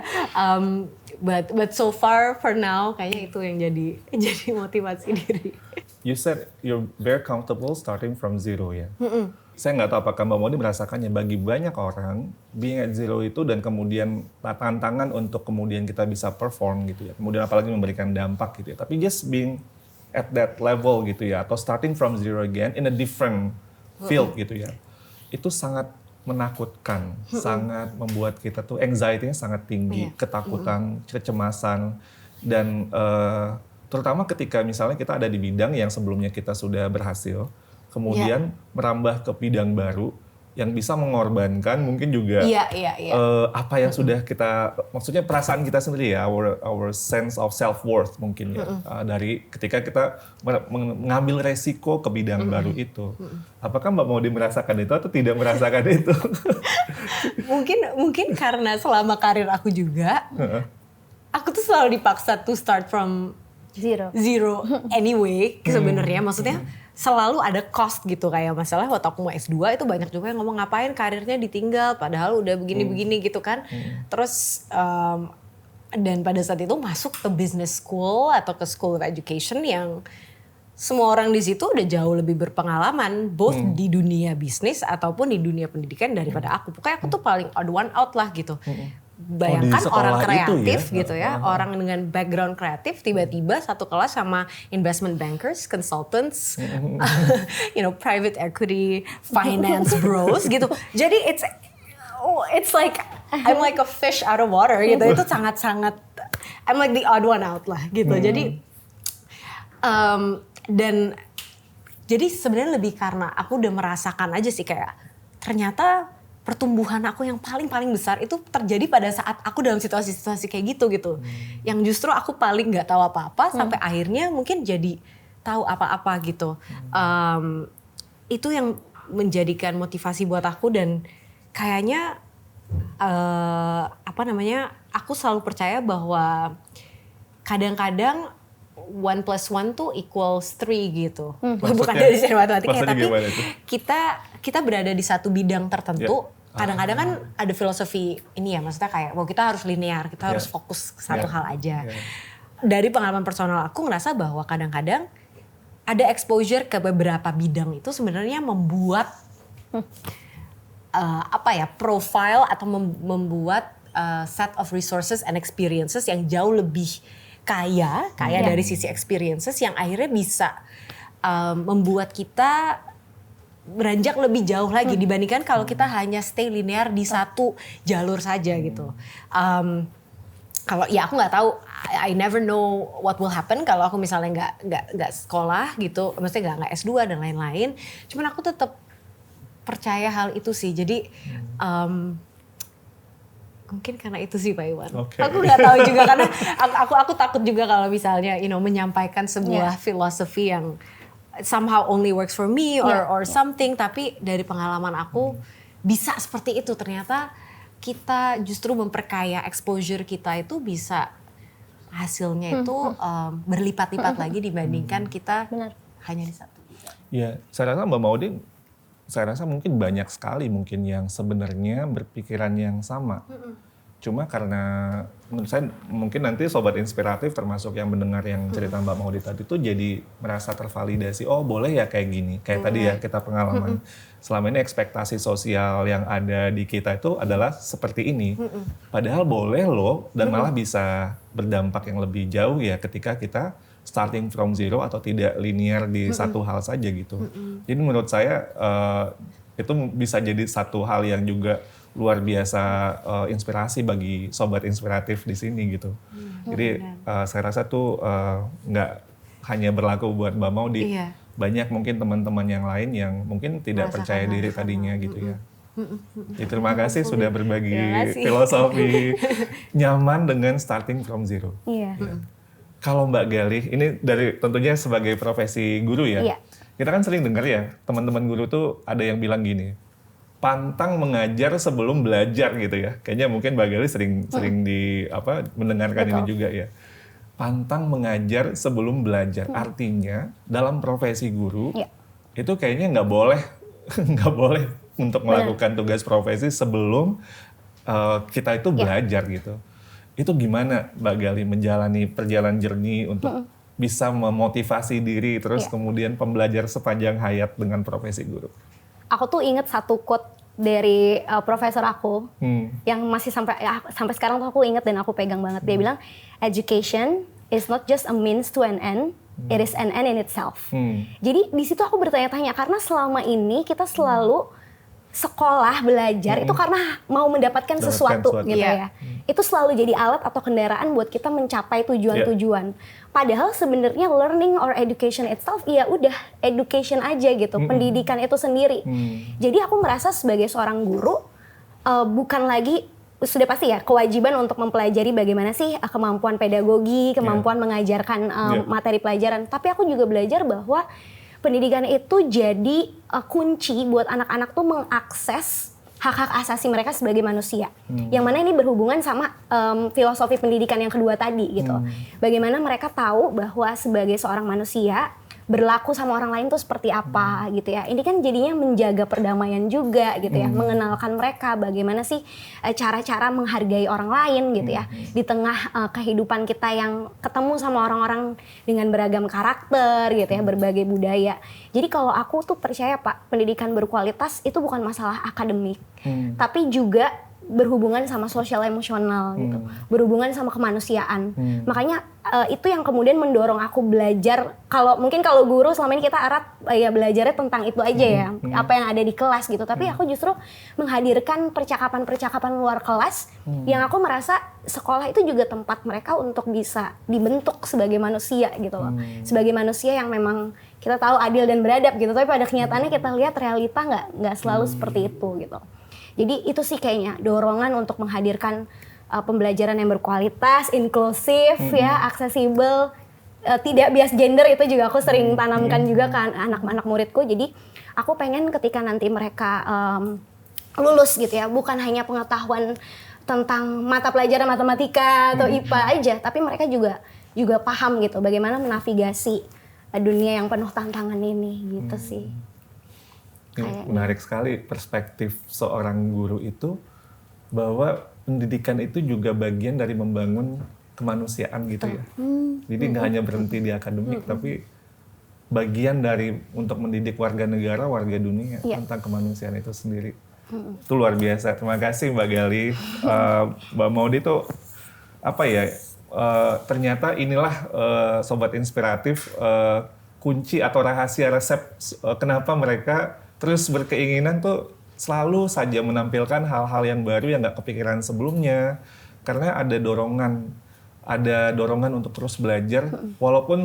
But so far for now kayaknya itu yang jadi motivasi diri. You said you're very comfortable starting from zero ya. Saya nggak tahu apakah Mbak Maudie merasakannya, bagi banyak orang being at zero itu dan kemudian tantangan untuk kemudian kita bisa perform gitu ya. Kemudian apalagi memberikan dampak gitu ya. Tapi just being at that level gitu ya, atau starting from zero again in a different field gitu ya. Itu sangat menakutkan, sangat membuat kita tuh anxiety-nya sangat tinggi, ketakutan, kecemasan, dan terutama ketika misalnya kita ada di bidang yang sebelumnya kita sudah berhasil, kemudian merambah ke bidang baru yang bisa mengorbankan mungkin juga apa yang sudah kita, maksudnya perasaan kita sendiri ya, our sense of self-worth mungkin ya, dari ketika kita mengambil resiko ke bidang baru itu. Apakah Mbak Maudie merasakan itu atau tidak merasakan itu? mungkin karena selama karir aku juga, aku tuh selalu dipaksa to start from zero anyway sebenarnya. Maksudnya selalu ada cost gitu, kayak masalah waktu aku mau S2 itu banyak juga yang ngomong ngapain karirnya ditinggal padahal udah begini-begini gitu kan. Terus dan pada saat itu masuk ke business school atau ke school of education yang semua orang di situ udah jauh lebih berpengalaman both di dunia bisnis ataupun di dunia pendidikan daripada aku. Pokoknya aku tuh paling odd one out lah gitu. Bayangkan orang kreatif gitu ya, orang dengan background kreatif tiba-tiba satu kelas sama investment bankers, consultants, private equity, finance bros gitu. Jadi it's like I'm like a fish out of water gitu. Itu sangat-sangat I'm like the odd one out lah gitu. Jadi dan jadi sebenarnya lebih karena aku udah merasakan aja sih, kayak ternyata pertumbuhan aku yang paling besar itu terjadi pada saat aku dalam situasi-situasi kayak gitu. Yang justru aku paling nggak tahu apa-apa sampai akhirnya mungkin jadi tahu apa-apa gitu. Itu yang menjadikan motivasi buat aku, dan kayaknya aku selalu percaya bahwa kadang-kadang 1 + 1 tuh equals 3 gitu. Bukan dari sisi matematika, tapi kita berada di satu bidang tertentu. Kadang-kadang kan ada filosofi ini ya, maksudnya kayak kita harus linear, kita harus fokus ke satu hal aja. Dari pengalaman personal aku ngerasa bahwa kadang-kadang ada exposure ke beberapa bidang itu sebenarnya membuat profile atau membuat set of resources and experiences yang jauh lebih kaya dari sisi experiences, yang akhirnya bisa membuat kita beranjak lebih jauh lagi dibandingkan kalau kita hanya stay linear di satu jalur saja gitu. Kalau ya aku nggak tahu, I never know what will happen kalau aku misalnya nggak sekolah gitu, maksudnya nggak S2 dan lain-lain. Cuman aku tetap percaya hal itu sih. Jadi mungkin karena itu sih Pak Iwan. Aku nggak tahu juga karena aku takut juga kalau misalnya menyampaikan sebuah filosofi yang somehow only works for me or something, tapi dari pengalaman aku bisa seperti itu. Ternyata kita justru memperkaya exposure kita itu bisa hasilnya itu berlipat-lipat lagi dibandingkan kita hanya di satu. Ya, saya rasa Mbak Maudie, saya rasa mungkin banyak sekali mungkin yang sebenarnya berpikiran yang sama. Cuma karena menurut saya mungkin nanti Sobat Inspiratif termasuk yang mendengar yang cerita Mbak Maudie tadi tuh jadi merasa tervalidasi, oh boleh ya kayak gini. Kayak tadi ya kita pengalaman. Selama ini ekspektasi sosial yang ada di kita itu adalah seperti ini. Padahal boleh loh, dan malah bisa berdampak yang lebih jauh ya ketika kita starting from zero atau tidak linear di satu hal saja gitu. Jadi menurut saya itu bisa jadi satu hal yang juga luar biasa inspirasi bagi Sobat Inspiratif di sini gitu. Jadi saya rasa tuh nggak hanya berlaku buat Mbak Maudie. Banyak mungkin teman-teman yang lain yang mungkin tidak percaya diri tadinya gitu ya. Terima kasih sudah berbagi filosofi nyaman dengan starting from zero. Iya. Kalau Mbak Galih, ini dari tentunya sebagai profesi guru ya. Iya. Kita kan sering dengar ya, teman-teman guru tuh ada yang bilang gini, pantang mengajar sebelum belajar gitu ya. Kayaknya mungkin Mbak Galih sering mendengarkan ini juga ya. Pantang mengajar sebelum belajar. Artinya dalam profesi guru itu kayaknya nggak boleh untuk melakukan tugas profesi sebelum kita itu belajar gitu. Itu gimana Mbak Galih menjalani perjalanan journey untuk bisa memotivasi diri terus kemudian pembelajar sepanjang hayat dengan profesi guru? Aku tuh inget satu quote dari profesor aku yang masih sampai sekarang tuh aku inget dan aku pegang banget. Dia bilang, education is not just a means to an end, it is an end in itself. Jadi di situ aku bertanya-tanya karena selama ini kita selalu sekolah belajar itu karena mau mendapatkan sesuatu gitu ya. Itu selalu jadi alat atau kendaraan buat kita mencapai tujuan-tujuan. Padahal sebenarnya learning or education itself ya udah education aja gitu, pendidikan itu sendiri. Jadi aku merasa sebagai seorang guru bukan lagi sudah pasti ya kewajiban untuk mempelajari bagaimana sih kemampuan pedagogi, kemampuan mengajarkan materi pelajaran. Tapi aku juga belajar bahwa pendidikan itu jadi kunci buat anak-anak tuh mengakses hak-hak asasi mereka sebagai manusia. Yang mana ini berhubungan sama filosofi pendidikan yang kedua tadi gitu. Bagaimana mereka tahu bahwa sebagai seorang manusia berlaku sama orang lain tuh seperti apa gitu ya. Ini kan jadinya menjaga perdamaian juga gitu ya. Mengenalkan mereka bagaimana sih cara-cara menghargai orang lain gitu ya. Di tengah kehidupan kita yang ketemu sama orang-orang dengan beragam karakter gitu ya, berbagai budaya. Jadi kalau aku tuh percaya Pak, pendidikan berkualitas itu bukan masalah akademik. Tapi juga berhubungan sama sosial emosional gitu, berhubungan sama kemanusiaan. Makanya itu yang kemudian mendorong aku belajar. Mungkin kalau guru selama ini kita erat ya belajarnya tentang itu aja ya, apa yang ada di kelas gitu. Tapi aku justru menghadirkan percakapan-percakapan luar kelas yang aku merasa sekolah itu juga tempat mereka untuk bisa dibentuk sebagai manusia gitu loh, sebagai manusia yang memang kita tahu adil dan beradab gitu. Tapi pada kenyataannya kita lihat realita nggak selalu seperti itu gitu. Jadi itu sih kayaknya dorongan untuk menghadirkan pembelajaran yang berkualitas, inklusif ya, aksesibel, tidak bias gender. Itu juga aku sering tanamkan juga ke anak-anak muridku. Jadi aku pengen ketika nanti mereka lulus gitu ya, bukan hanya pengetahuan tentang mata pelajaran matematika atau IPA aja, tapi mereka juga paham gitu bagaimana menavigasi dunia yang penuh tantangan ini gitu sih. Menarik sekali perspektif seorang guru itu bahwa pendidikan itu juga bagian dari membangun kemanusiaan gitu ya. Jadi nggak hanya berhenti di akademik, tapi bagian dari untuk mendidik warga negara, warga dunia tentang kemanusiaan itu sendiri. Itu luar biasa. Terima kasih Mbak Galih. Mbak Maudy tuh ternyata inilah Sobat Inspiratif kunci atau rahasia resep kenapa mereka terus berkeinginan tuh selalu saja menampilkan hal-hal yang baru yang nggak kepikiran sebelumnya. Karena ada dorongan untuk terus belajar. Walaupun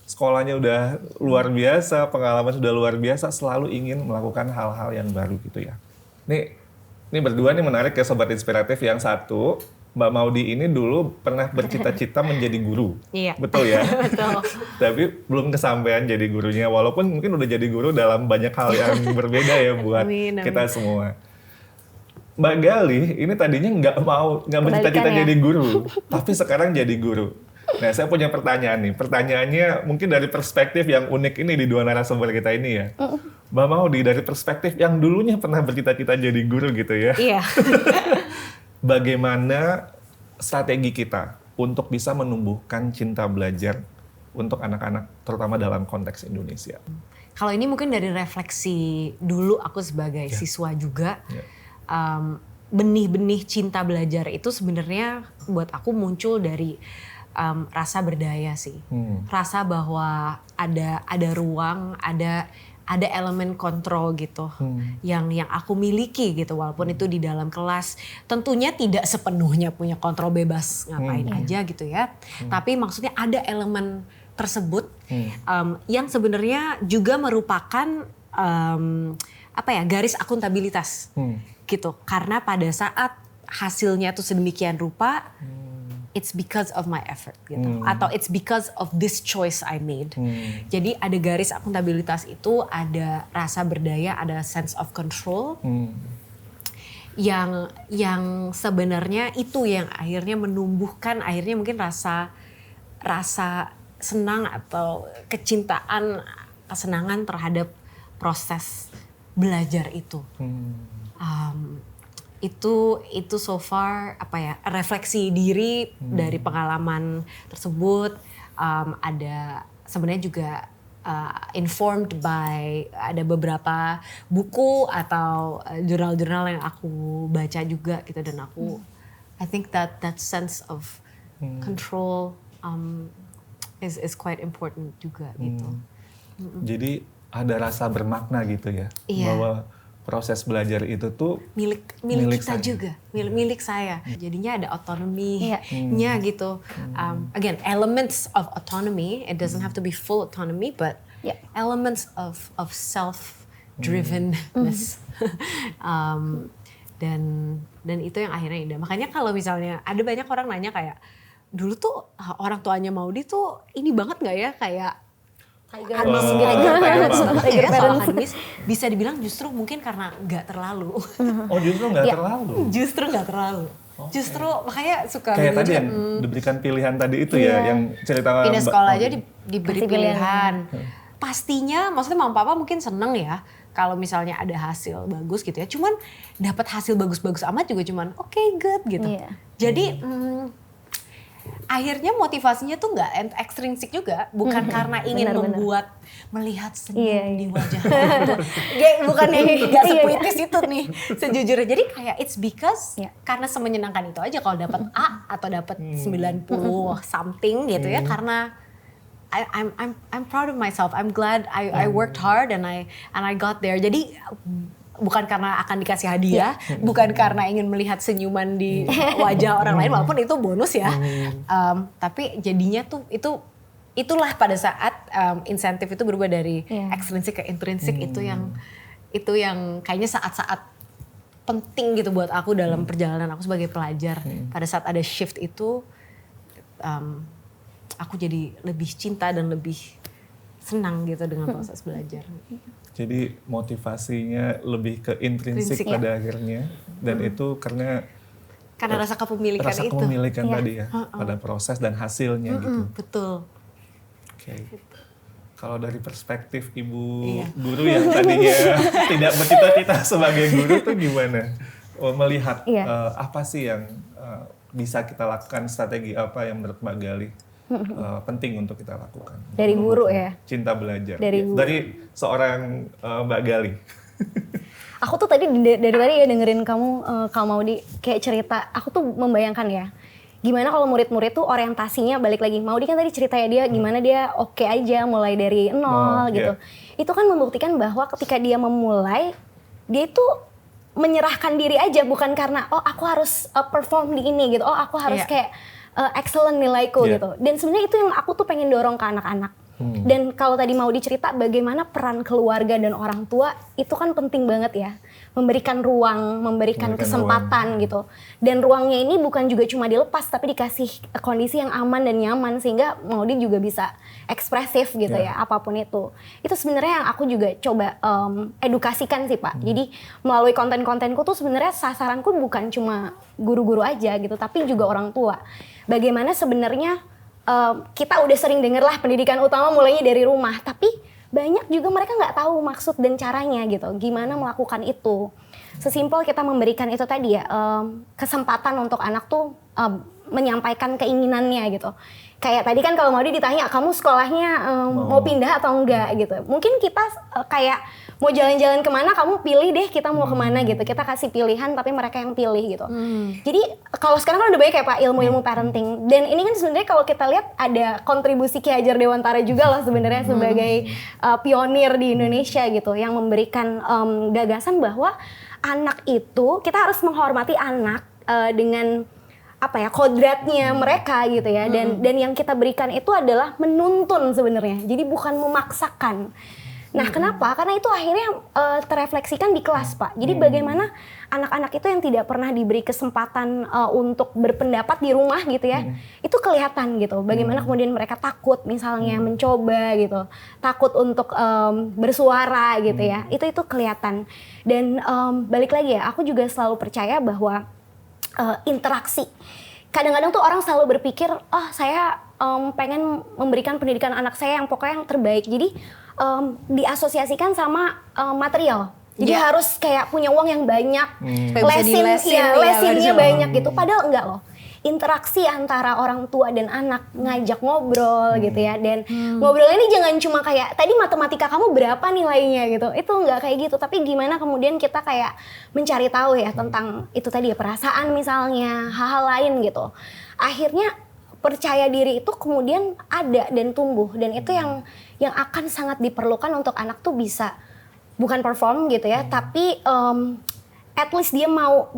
sekolahnya udah luar biasa, pengalaman sudah luar biasa, selalu ingin melakukan hal-hal yang baru gitu ya. Ini berdua nih menarik ya Sobat Inspiratif. Yang satu, Mbak Maudy ini dulu pernah bercita-cita menjadi guru. Iya. Betul ya? Betul. Tapi belum kesampaian jadi gurunya. Walaupun mungkin udah jadi guru dalam banyak hal yang berbeda ya buat kita semua. Mbak Galih ini tadinya nggak bercita-cita jadi guru. Tapi sekarang jadi guru. Nah saya punya pertanyaan nih. Pertanyaannya mungkin dari perspektif yang unik ini di dua narasumber kita ini ya. Mbak Maudy dari perspektif yang dulunya pernah bercita-cita jadi guru gitu ya. Iya. Bagaimana strategi kita untuk bisa menumbuhkan cinta belajar untuk anak-anak, terutama dalam konteks Indonesia? Kalau ini mungkin dari refleksi dulu aku sebagai siswa juga, benih-benih cinta belajar itu sebenarnya buat aku muncul dari rasa berdaya sih, rasa bahwa ada ruang, ada elemen kontrol gitu yang aku miliki gitu, walaupun itu di dalam kelas tentunya tidak sepenuhnya punya kontrol bebas ngapain aja gitu ya, tapi maksudnya ada elemen tersebut yang sebenarnya juga merupakan garis akuntabilitas gitu. Karena pada saat hasilnya tuh sedemikian rupa, it's because of my effort gitu, atau it's because of this choice I made. Jadi ada garis akuntabilitas itu, ada rasa berdaya, ada sense of control. Yang sebenarnya itu yang akhirnya menumbuhkan mungkin rasa senang atau kesenangan terhadap proses belajar itu. Itu so far refleksi diri dari pengalaman tersebut. Ada sebenarnya juga informed by ada beberapa buku atau jurnal-jurnal yang aku baca juga gitu, dan aku I think that sense of control is quite important juga gitu. Jadi ada rasa bermakna gitu ya, bahwa proses belajar itu tuh milik kita saya. juga, milik saya. Jadinya ada otonominya gitu. Again, elements of autonomy. It doesn't have to be full autonomy, but elements of self-drivenness. Dan itu yang akhirnya indah. Makanya kalau misalnya ada banyak orang nanya kayak, dulu tuh orang tuanya Maudy tuh ini banget nggak ya, kayak Tiger soal akademis bisa dibilang justru mungkin karena nggak terlalu. Oh, justru nggak terlalu. Justru nggak terlalu. Okay. Justru makanya suka kayak tadi yang diberikan pilihan tadi itu ya, yang cerita pindah sekolah aja diberi pilihan. Pastinya maksudnya mama papa mungkin seneng ya kalau misalnya ada hasil bagus gitu ya. Cuman dapat hasil bagus-bagus amat juga cuman okay, good gitu. Jadi akhirnya motivasinya tuh nggak ekstrinsik juga, bukan karena ingin melihat senyum di wajah gitu. Bukan nggak sepuitis itu nih sejujurnya. Jadi kayak it's because karena semenyenangkan itu aja kalau dapat A atau dapat 90 something gitu ya, karena I'm proud of myself. I'm glad I worked hard and I got there. Jadi bukan karena akan dikasih hadiah, bukan karena ingin melihat senyuman di wajah orang lain, walaupun itu bonus ya. Tapi jadinya tuh itulah pada saat insentif itu berubah dari ekstrinsik ke intrinsik, itu yang kayaknya saat-saat penting gitu buat aku dalam perjalanan aku sebagai pelajar. Pada saat ada shift itu, aku jadi lebih cinta dan lebih senang gitu dengan proses belajar. Jadi motivasinya lebih ke intrinsik pada akhirnya, dan itu karena rasa kepemilikan itu. Rasa kepemilikan tadi ya, pada proses dan hasilnya gitu. Betul. Oke. Kalau dari perspektif ibu guru yang tadinya tidak bercita-cita sebagai guru tuh gimana? Melihat apa sih yang bisa kita lakukan, strategi apa yang menurut Mbak Gali penting untuk kita lakukan? Dari guru ya? Cinta belajar. Dari seorang Mbak Gali. Aku tuh tadi dari tadi ya dengerin kamu, Kak Maudy kayak cerita, aku tuh membayangkan ya, gimana kalau murid-murid tuh orientasinya balik lagi. Maudy kan tadi ceritanya dia gimana dia oke aja mulai dari nol gitu. Itu kan membuktikan bahwa ketika dia memulai, dia itu menyerahkan diri aja, bukan karena aku harus perform di ini gitu, aku harus kayak excellent nilaiku gitu. Dan sebenarnya itu yang aku tuh pengen dorong ke anak-anak. Dan kalau tadi mau dicerita bagaimana peran keluarga dan orang tua itu kan penting banget ya. Memberikan ruang, memberikan kesempatan gitu. Dan ruangnya ini bukan juga cuma dilepas tapi dikasih kondisi yang aman dan nyaman sehingga Maudy juga bisa ekspresif gitu ya, apapun itu. Itu sebenarnya yang aku juga coba edukasikan sih Pak. Jadi melalui konten-kontenku tuh sebenarnya sasaranku bukan cuma guru-guru aja gitu, tapi juga orang tua. Bagaimana sebenarnya kita udah sering denger lah pendidikan utama mulainya dari rumah, tapi banyak juga mereka nggak tahu maksud dan caranya gitu, gimana melakukan itu. Sesimpel kita memberikan itu tadi ya, kesempatan untuk anak tuh menyampaikan keinginannya gitu. Kayak tadi kan kalau Maudy ditanya, kamu sekolahnya mau pindah atau enggak gitu. Mungkin kita kayak mau jalan-jalan kemana, kamu pilih deh kita mau kemana gitu. Kita kasih pilihan tapi mereka yang pilih gitu. Jadi kalau sekarang kan udah banyak kayak Pak ilmu-ilmu parenting. Dan ini kan sebenarnya kalau kita lihat ada kontribusi Ki Hajar Dewantara juga loh sebenarnya sebagai pionir di Indonesia gitu. Yang memberikan gagasan bahwa anak itu, kita harus menghormati anak dengan kodratnya mereka gitu ya, dan yang kita berikan itu adalah menuntun sebenarnya, jadi bukan memaksakan. Nah, kenapa? Karena itu akhirnya terefleksikan di kelas, Pak. Jadi bagaimana anak-anak itu yang tidak pernah diberi kesempatan untuk berpendapat di rumah gitu ya, itu kelihatan gitu. Bagaimana kemudian mereka takut misalnya mencoba gitu, takut untuk bersuara gitu ya. Itu kelihatan. Dan balik lagi ya, aku juga selalu percaya bahwa interaksi. Kadang-kadang tuh orang selalu berpikir, oh saya pengen memberikan pendidikan anak saya yang pokoknya yang terbaik. Jadi diasosiasikan sama material. Jadi harus kayak punya uang yang banyak, lesinnya banyak gitu. Padahal enggak loh. Interaksi antara orang tua dan anak, ngajak ngobrol gitu ya. Dan ngobrol ini jangan cuma kayak, tadi matematika kamu berapa nilainya gitu. Itu enggak kayak gitu. Tapi gimana kemudian kita kayak mencari tahu ya tentang itu tadi ya, perasaan misalnya, hal-hal lain gitu. Akhirnya percaya diri itu kemudian ada dan tumbuh. Dan itu yang akan sangat diperlukan untuk anak tuh bisa, bukan perform gitu ya, tapi at least dia mau,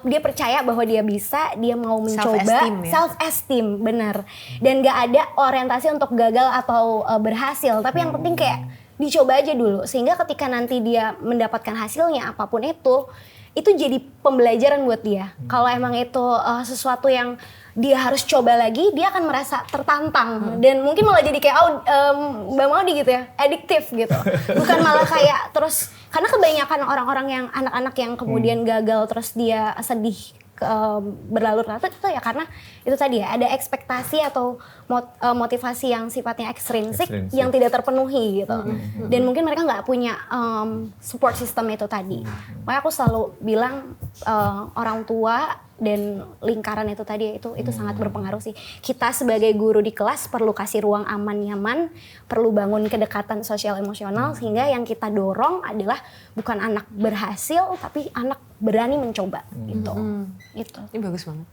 dia percaya bahwa dia bisa, dia mau mencoba, self-esteem, benar. Dan gak ada orientasi untuk gagal atau berhasil, tapi yang penting kayak dicoba aja dulu. Sehingga ketika nanti dia mendapatkan hasilnya, apapun itu jadi pembelajaran buat dia. Kalau emang itu sesuatu yang dia harus coba lagi, dia akan merasa tertantang. Dan mungkin malah jadi kayak Mbak Maudi gitu ya, adiktif gitu. Bukan malah kayak terus, karena kebanyakan orang-orang yang anak-anak yang kemudian gagal terus dia sedih berlarut-larut itu ya karena itu tadi ya, ada ekspektasi atau motivasi yang sifatnya ekstrinsik yang tidak terpenuhi gitu. Dan mungkin mereka nggak punya support system itu tadi. Makanya aku selalu bilang orang tua dan lingkaran itu tadi itu sangat berpengaruh sih. Kita sebagai guru di kelas perlu kasih ruang aman nyaman, perlu bangun kedekatan sosial emosional sehingga yang kita dorong adalah bukan anak berhasil tapi anak berani mencoba gitu. Itu. Ini bagus banget.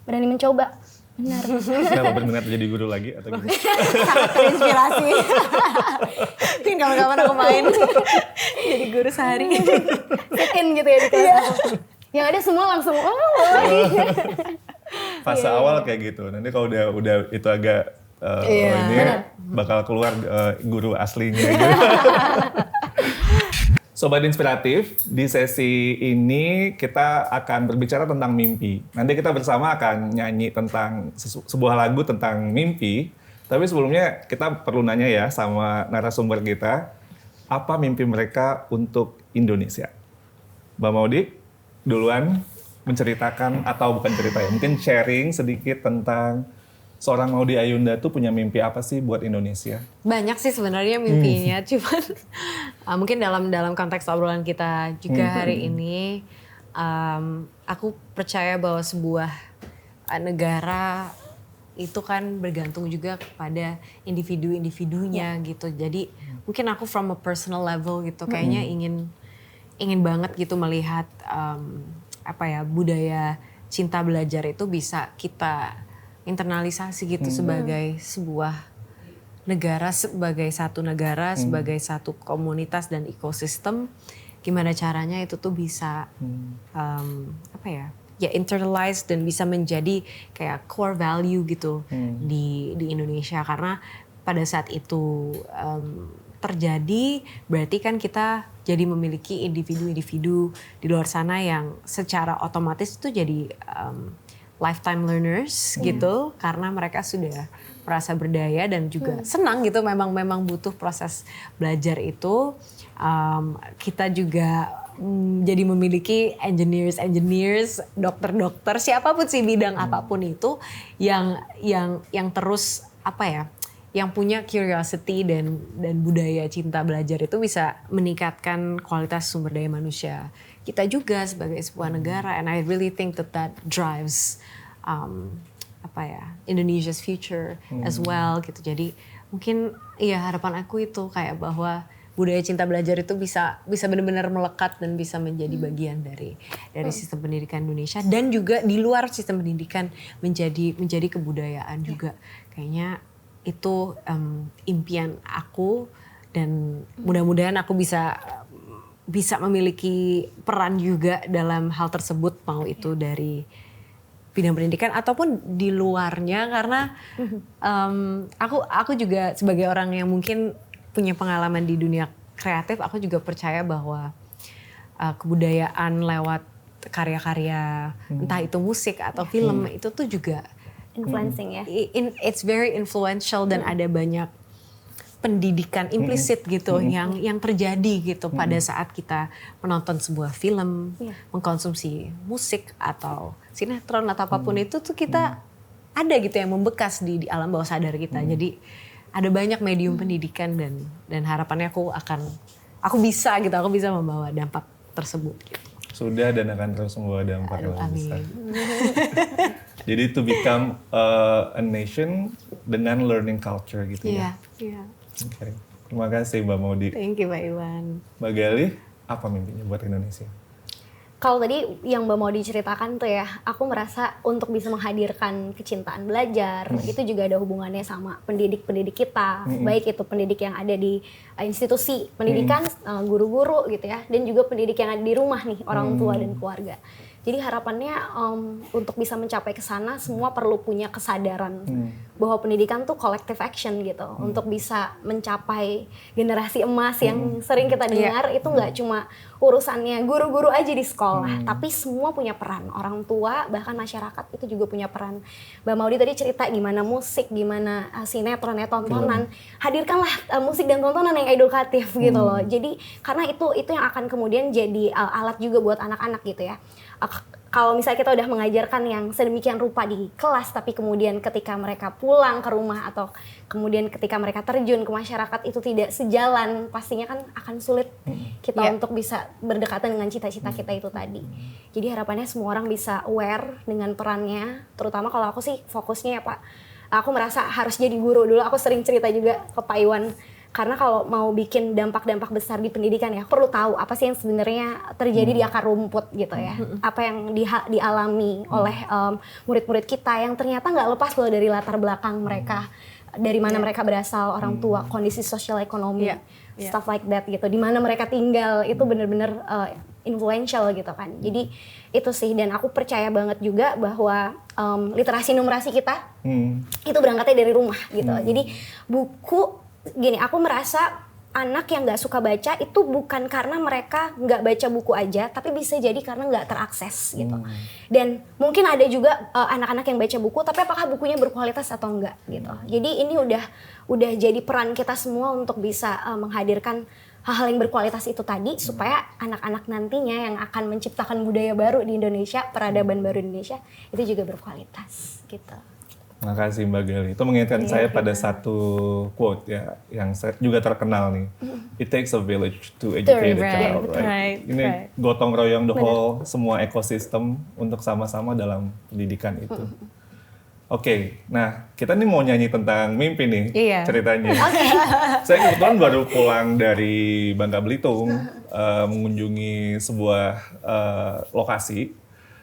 Berani mencoba. Benar. Kenapa berminat jadi guru lagi atau gimana? Sangat terinspirasi. Mungkin kapan-kapan aku main jadi guru sehari. Sit-in gitu ya di kelas. Yang ada semua langsung Fase awal kayak gitu. Nanti kalau udah itu agak ini bakal keluar guru aslinya gitu. Sobat Inspiratif, di sesi ini kita akan berbicara tentang mimpi. Nanti kita bersama akan nyanyi tentang sebuah lagu tentang mimpi. Tapi sebelumnya kita perlu nanya ya sama narasumber kita, apa mimpi mereka untuk Indonesia? Mbak Maudi, duluan menceritakan, atau bukan cerita ya, mungkin sharing sedikit tentang seorang Maudi Ayunda tuh punya mimpi apa sih buat Indonesia? Banyak sih sebenarnya mimpinya, cuman mungkin dalam konteks obrolan kita juga hari ini, aku percaya bahwa sebuah negara itu kan bergantung juga kepada individu-individunya gitu. Jadi mungkin aku from a personal level gitu, kayaknya ingin banget gitu melihat budaya cinta belajar itu bisa kita internalisasi gitu sebagai sebuah negara, sebagai satu negara, sebagai satu komunitas dan ekosistem. Gimana caranya itu tuh bisa internalize dan bisa menjadi kayak core value gitu di Indonesia. Karena pada saat itu terjadi, berarti kan kita jadi memiliki individu-individu di luar sana yang secara otomatis itu jadi lifetime learners gitu, karena mereka sudah merasa berdaya dan juga senang gitu. Memang butuh proses belajar itu. Kita juga jadi memiliki engineers, dokter, siapapun sih bidang apapun itu yang terus yang punya curiosity dan budaya cinta belajar itu bisa meningkatkan kualitas sumber daya manusia kita juga sebagai sebuah negara. And I really think that drives Indonesia's future as well gitu. Jadi mungkin harapan aku itu kayak bahwa budaya cinta belajar itu bisa benar-benar melekat dan bisa menjadi bagian dari sistem pendidikan Indonesia, dan juga di luar sistem pendidikan menjadi kebudayaan juga. Kayaknya itu impian aku, dan mudah-mudahan aku bisa memiliki peran juga dalam hal tersebut, mau itu dari bidang pendidikan ataupun di luarnya. Karena aku juga sebagai orang yang mungkin punya pengalaman di dunia kreatif, aku juga percaya bahwa kebudayaan lewat karya-karya entah itu musik atau film itu tuh juga influencing ya. It's very influential dan ada banyak pendidikan implisit gitu yang terjadi gitu pada saat kita menonton sebuah film, mengkonsumsi musik atau sinetron atau apapun itu tuh kita ada gitu yang membekas di alam bawah sadar kita. Jadi ada banyak medium pendidikan dan harapannya aku bisa membawa dampak tersebut gitu. Sudah dan akan terus membawa dampak yang besar. Jadi to become a nation dengan learning culture gitu ya. Iya. Okay. Terima kasih Mbak Maudy. Thank you Mbak Iwan. Mbak Gali, apa mimpinya buat Indonesia? Kalau tadi yang Mbak Maudy ceritakan tuh ya, aku merasa untuk bisa menghadirkan kecintaan belajar, itu juga ada hubungannya sama pendidik-pendidik kita, baik itu pendidik yang ada di institusi pendidikan, guru-guru gitu ya, dan juga pendidik yang ada di rumah nih, orang tua dan keluarga. Jadi harapannya untuk bisa mencapai ke sana semua perlu punya kesadaran bahwa pendidikan tuh collective action gitu. Untuk bisa mencapai generasi emas yang sering kita dengar itu nggak cuma urusannya guru-guru aja di sekolah, tapi semua punya peran. Orang tua bahkan masyarakat itu juga punya peran. Mbak Maudy tadi cerita gimana musik, gimana sinetron ya, tontonan. Hadirkanlah musik dan tontonan yang edukatif gitu loh. Jadi karena itu yang akan kemudian jadi alat juga buat anak-anak gitu ya. Kalau misalnya kita udah mengajarkan yang sedemikian rupa di kelas, tapi kemudian ketika mereka pulang ke rumah atau kemudian ketika mereka terjun ke masyarakat itu tidak sejalan, pastinya kan akan sulit kita untuk bisa berdekatan dengan cita-cita kita itu tadi. Jadi harapannya semua orang bisa aware dengan perannya, terutama kalau aku sih fokusnya ya Pak, aku merasa harus jadi guru dulu. Aku sering cerita juga ke Pak Iwan, karena kalau mau bikin dampak-dampak besar di pendidikan ya, perlu tahu apa sih yang sebenarnya terjadi di akar rumput gitu ya. Apa yang dialami oleh murid-murid kita yang ternyata nggak lepas loh dari latar belakang mereka. Dari mana mereka berasal, orang tua, kondisi sosial ekonomi, stuff like that gitu. Di mana mereka tinggal, itu benar-benar influential gitu kan. Jadi itu sih, dan aku percaya banget juga bahwa literasi numerasi kita itu berangkatnya dari rumah gitu. Jadi buku, gini, aku merasa anak yang nggak suka baca itu bukan karena mereka nggak baca buku aja, tapi bisa jadi karena nggak terakses gitu. Dan mungkin ada juga anak-anak yang baca buku, tapi apakah bukunya berkualitas atau enggak gitu. Jadi ini udah jadi peran kita semua untuk bisa menghadirkan hal-hal yang berkualitas itu tadi, supaya anak-anak nantinya yang akan menciptakan budaya baru di Indonesia, peradaban baru di Indonesia, itu juga berkualitas gitu. Terima kasih Mbak Gali. Itu mengingatkan saya pada satu quote ya, yang juga terkenal nih. It takes a village to educate a child, right? Ini gotong royong the whole, semua ekosistem untuk sama-sama dalam pendidikan itu. Oke, nah kita nih mau nyanyi tentang mimpi nih ceritanya. Saya kebetulan baru pulang dari Bangka Belitung, mengunjungi sebuah lokasi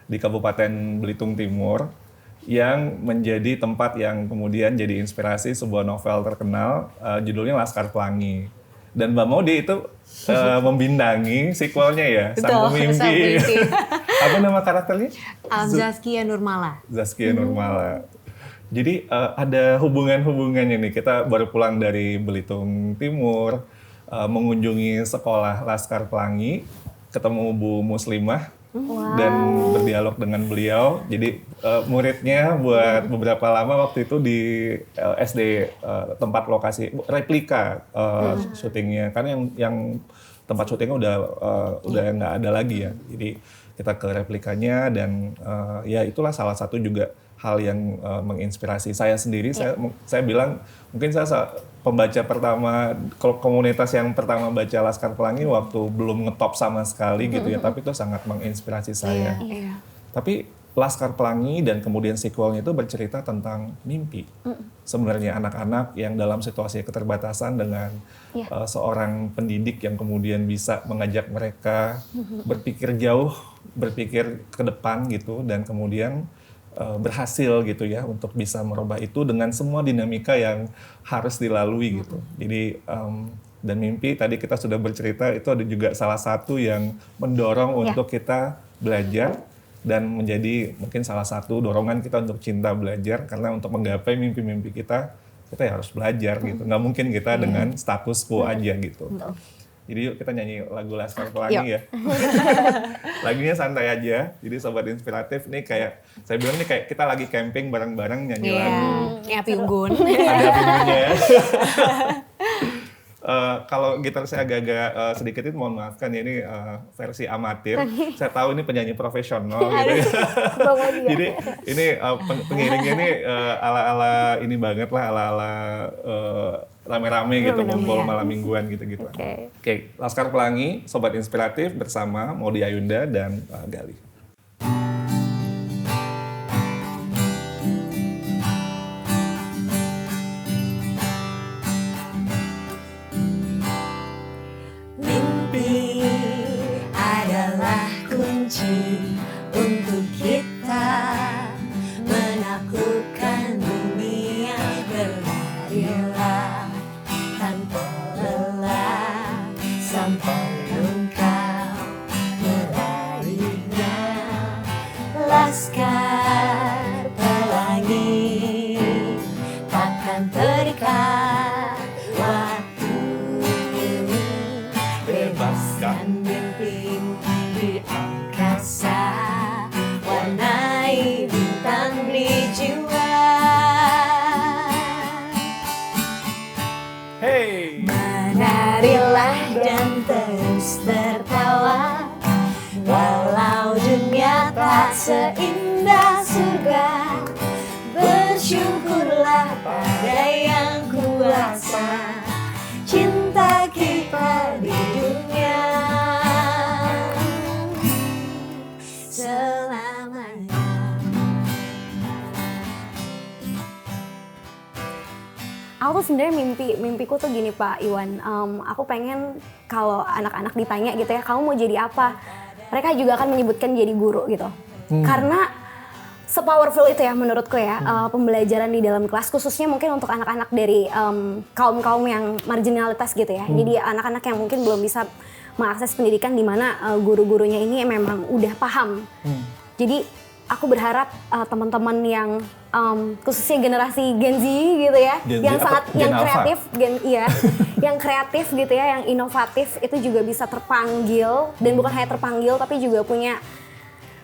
di Kabupaten Belitung Timur, yang menjadi tempat yang kemudian jadi inspirasi sebuah novel terkenal, judulnya Laskar Pelangi. Dan Mbak Maudy itu membintangi sequelnya ya, Sang Pemimpi. Apa nama karakternya? Zaskia Nurmala. Zaskia Nurmala. Jadi ada hubungan-hubungannya nih. Kita baru pulang dari Belitung Timur, mengunjungi sekolah Laskar Pelangi, ketemu Bu Muslimah, dan berdialog dengan beliau. Jadi muridnya buat beberapa lama waktu itu di SD, tempat lokasi replika syutingnya, karena yang tempat syutingnya udah nggak ada lagi ya. Jadi kita ke replikanya, dan ya itulah salah satu juga hal yang menginspirasi saya sendiri. Saya bilang mungkin saya pembaca pertama, komunitas yang pertama baca Laskar Pelangi waktu belum ngetop sama sekali gitu ya, tapi itu sangat menginspirasi saya. Tapi Laskar Pelangi dan kemudian sequelnya itu bercerita tentang mimpi. Sebenarnya anak-anak yang dalam situasi keterbatasan dengan seorang pendidik yang kemudian bisa mengajak mereka berpikir jauh, berpikir ke depan gitu, dan kemudian berhasil gitu ya untuk bisa merubah itu dengan semua dinamika yang harus dilalui gitu. Jadi dan mimpi tadi kita sudah bercerita, itu ada juga salah satu yang mendorong untuk kita belajar, dan menjadi mungkin salah satu dorongan kita untuk cinta belajar, karena untuk menggapai mimpi-mimpi kita kita ya harus belajar gitu. Nggak mungkin kita dengan status quo aja gitu. Jadi yuk kita nyanyi lagu Laskar Pelangi ya. Lagunya santai aja. Jadi Sobat Inspiratif nih kayak, saya bilang nih kayak kita lagi camping bareng-bareng nyanyi lagu. Iya, api unggun. Ada api unggunnya ya. Kalau gitar saya agak-agak sedikit itu mohon maafkan ya, ini versi amatir. Saya tahu ini penyanyi profesional gitu ya. Jadi ini pengiringnya ini ala-ala ini banget lah, ala-ala rame-rame gitu, ngumpul malam mingguan gitu-gitu. Oke, Laskar Pelangi, Sobat Inspiratif bersama Maudy Ayunda dan Gali. Mimpi adalah kunci untuk kita menaklukkan dunia. Berlarilah tanpa lelah sampai engkau meraihnya. Laskar Pelangi takkan terikat waktu. Bebaskan mimpimu di angkasa, warnai bintang di jiwa. Hey! Menarilah dan terus tertawa, walau dunia tak seindah surga. Bersyukurlah pada yang kuasa, cinta kita di dunia selamanya. Aku tuh sebenarnya mimpiku tuh gini Pak Iwan, aku pengen kalau anak-anak ditanya gitu ya, kamu mau jadi apa? Mereka juga akan menyebutkan jadi guru gitu. Karena se-powerful itu ya menurutku ya, pembelajaran di dalam kelas, khususnya mungkin untuk anak-anak dari kaum-kaum yang marginalitas gitu ya. Jadi anak-anak yang mungkin belum bisa mengakses pendidikan di mana guru-gurunya ini memang udah paham. Jadi aku berharap teman-teman yang khususnya generasi Gen Z gitu ya, yang sangat yang kreatif, yang kreatif gitu ya, yang inovatif itu juga bisa terpanggil, dan bukan hanya terpanggil tapi juga punya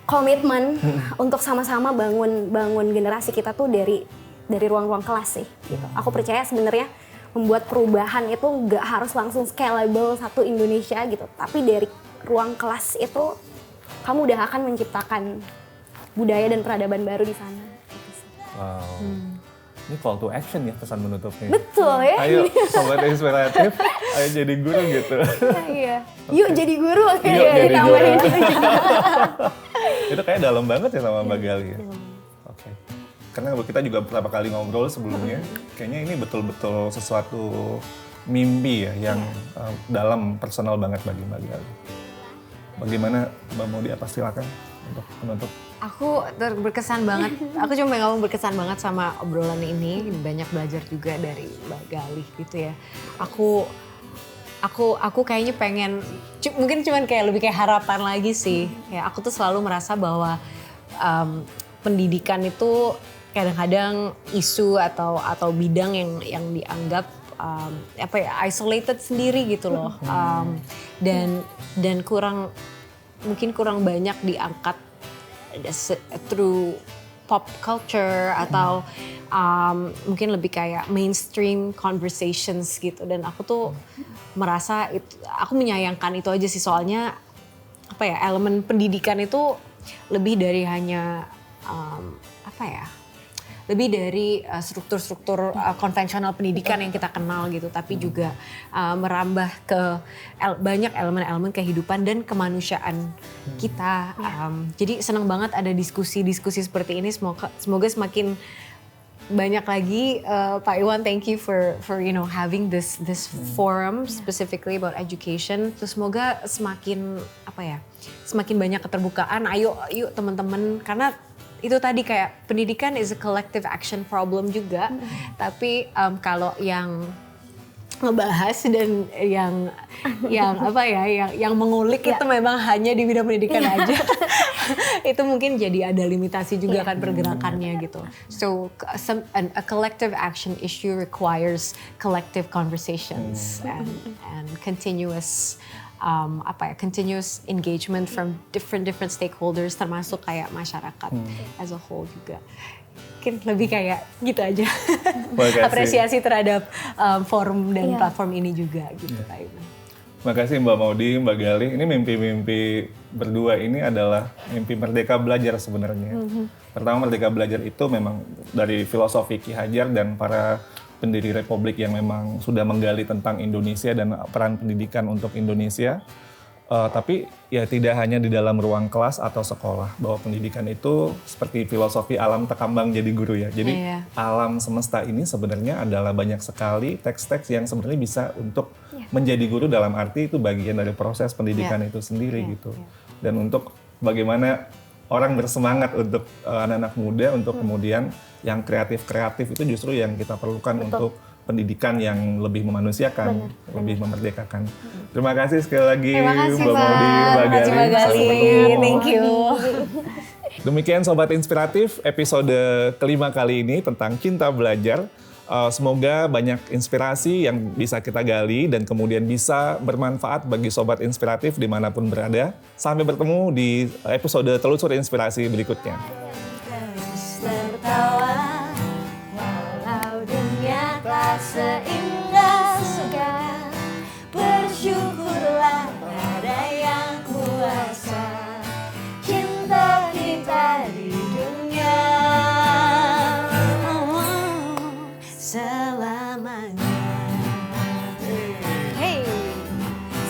komitmen untuk sama-sama bangun generasi kita tuh dari ruang-ruang kelas sih gitu. Aku percaya sebenarnya membuat perubahan itu nggak harus langsung scalable satu Indonesia gitu, tapi dari ruang kelas itu kamu udah akan menciptakan budaya dan peradaban baru di sana. Wow. Ini call to action ya pesan menutupnya. Betul ya. Ayo Sobat Inspiratif, ayo jadi guru gitu. Iya. Yuk jadi guru. Yuk jadi guru. Itu kayak dalam banget ya sama Mbak Gali ya. Oke. Karena kita juga beberapa kali ngobrol sebelumnya, kayaknya ini betul-betul sesuatu mimpi ya yang dalam personal banget bagi Mbak Gali. Bagaimana Mbak Maudy, apa silakan untuk penutup. Aku berkesan banget, aku cuma pengen ngomong berkesan banget sama obrolan ini, banyak belajar juga dari Mbak Gali gitu ya. Aku kayaknya pengen, mungkin cuman kayak lebih kayak harapan lagi sih. Kayak aku tuh selalu merasa bahwa pendidikan itu kadang-kadang isu atau bidang yang dianggap isolated sendiri gitu loh. Dan mungkin kurang banyak diangkat through pop culture atau mungkin lebih kayak mainstream conversations gitu. Dan aku tuh merasa aku menyayangkan itu aja sih, soalnya elemen pendidikan itu lebih dari hanya lebih dari struktur-struktur konvensional pendidikan yang kita kenal gitu, tapi juga merambah ke banyak elemen-elemen kehidupan dan kemanusiaan kita. Jadi senang banget ada diskusi-diskusi seperti ini. Semoga semakin banyak lagi. Pak Iwan, thank you for having this forum specifically about education. Terus semoga semakin banyak keterbukaan. Ayo teman-teman, karena itu tadi kayak pendidikan is a collective action problem juga. Tapi kalau yang ngebahas dan yang apa ya, yang mengulik itu memang hanya di bidang pendidikan aja. Itu mungkin jadi ada limitasi juga kan pergerakannya gitu. So a collective action issue requires collective conversations and continuous continuous engagement from different stakeholders, termasuk kayak masyarakat as a whole juga. Mungkin lebih kayak gitu aja. Apresiasi terhadap forum dan platform ini juga gitu Kak Iwan. Makasih Mbak Maudy, Mbak Gali. Ini mimpi-mimpi berdua ini adalah mimpi Merdeka Belajar sebenarnya. Pertama, Merdeka Belajar itu memang dari filosofi Ki Hajar dan para pendiri Republik yang memang sudah menggali tentang Indonesia dan peran pendidikan untuk Indonesia. Tapi ya tidak hanya di dalam ruang kelas atau sekolah, bahwa pendidikan itu seperti filosofi alam tekambang jadi guru ya. Jadi alam semesta ini sebenarnya adalah banyak sekali teks-teks yang sebenarnya bisa untuk menjadi guru, dalam arti itu bagian dari proses pendidikan itu sendiri gitu. Dan untuk bagaimana orang bersemangat untuk anak-anak muda untuk kemudian yang kreatif-kreatif itu justru yang kita perlukan untuk pendidikan yang lebih memanusiakan, lebih memerdekakan. Terima kasih sekali lagi Mbak Maudy, Mbak Gali. Thank you. Demikian Sobat Inspiratif, episode kelima kali ini tentang cinta belajar. Semoga banyak inspirasi yang bisa kita gali dan kemudian bisa bermanfaat bagi Sobat Inspiratif dimanapun berada. Sampai bertemu di episode Telusur Inspirasi berikutnya. Seindah surga, bersyukurlah pada yang kuasa, cinta kita di dunia selamanya. Hey,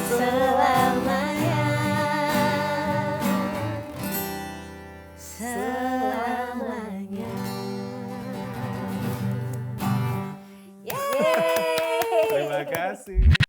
selamanya, selamanya. Terima kasih.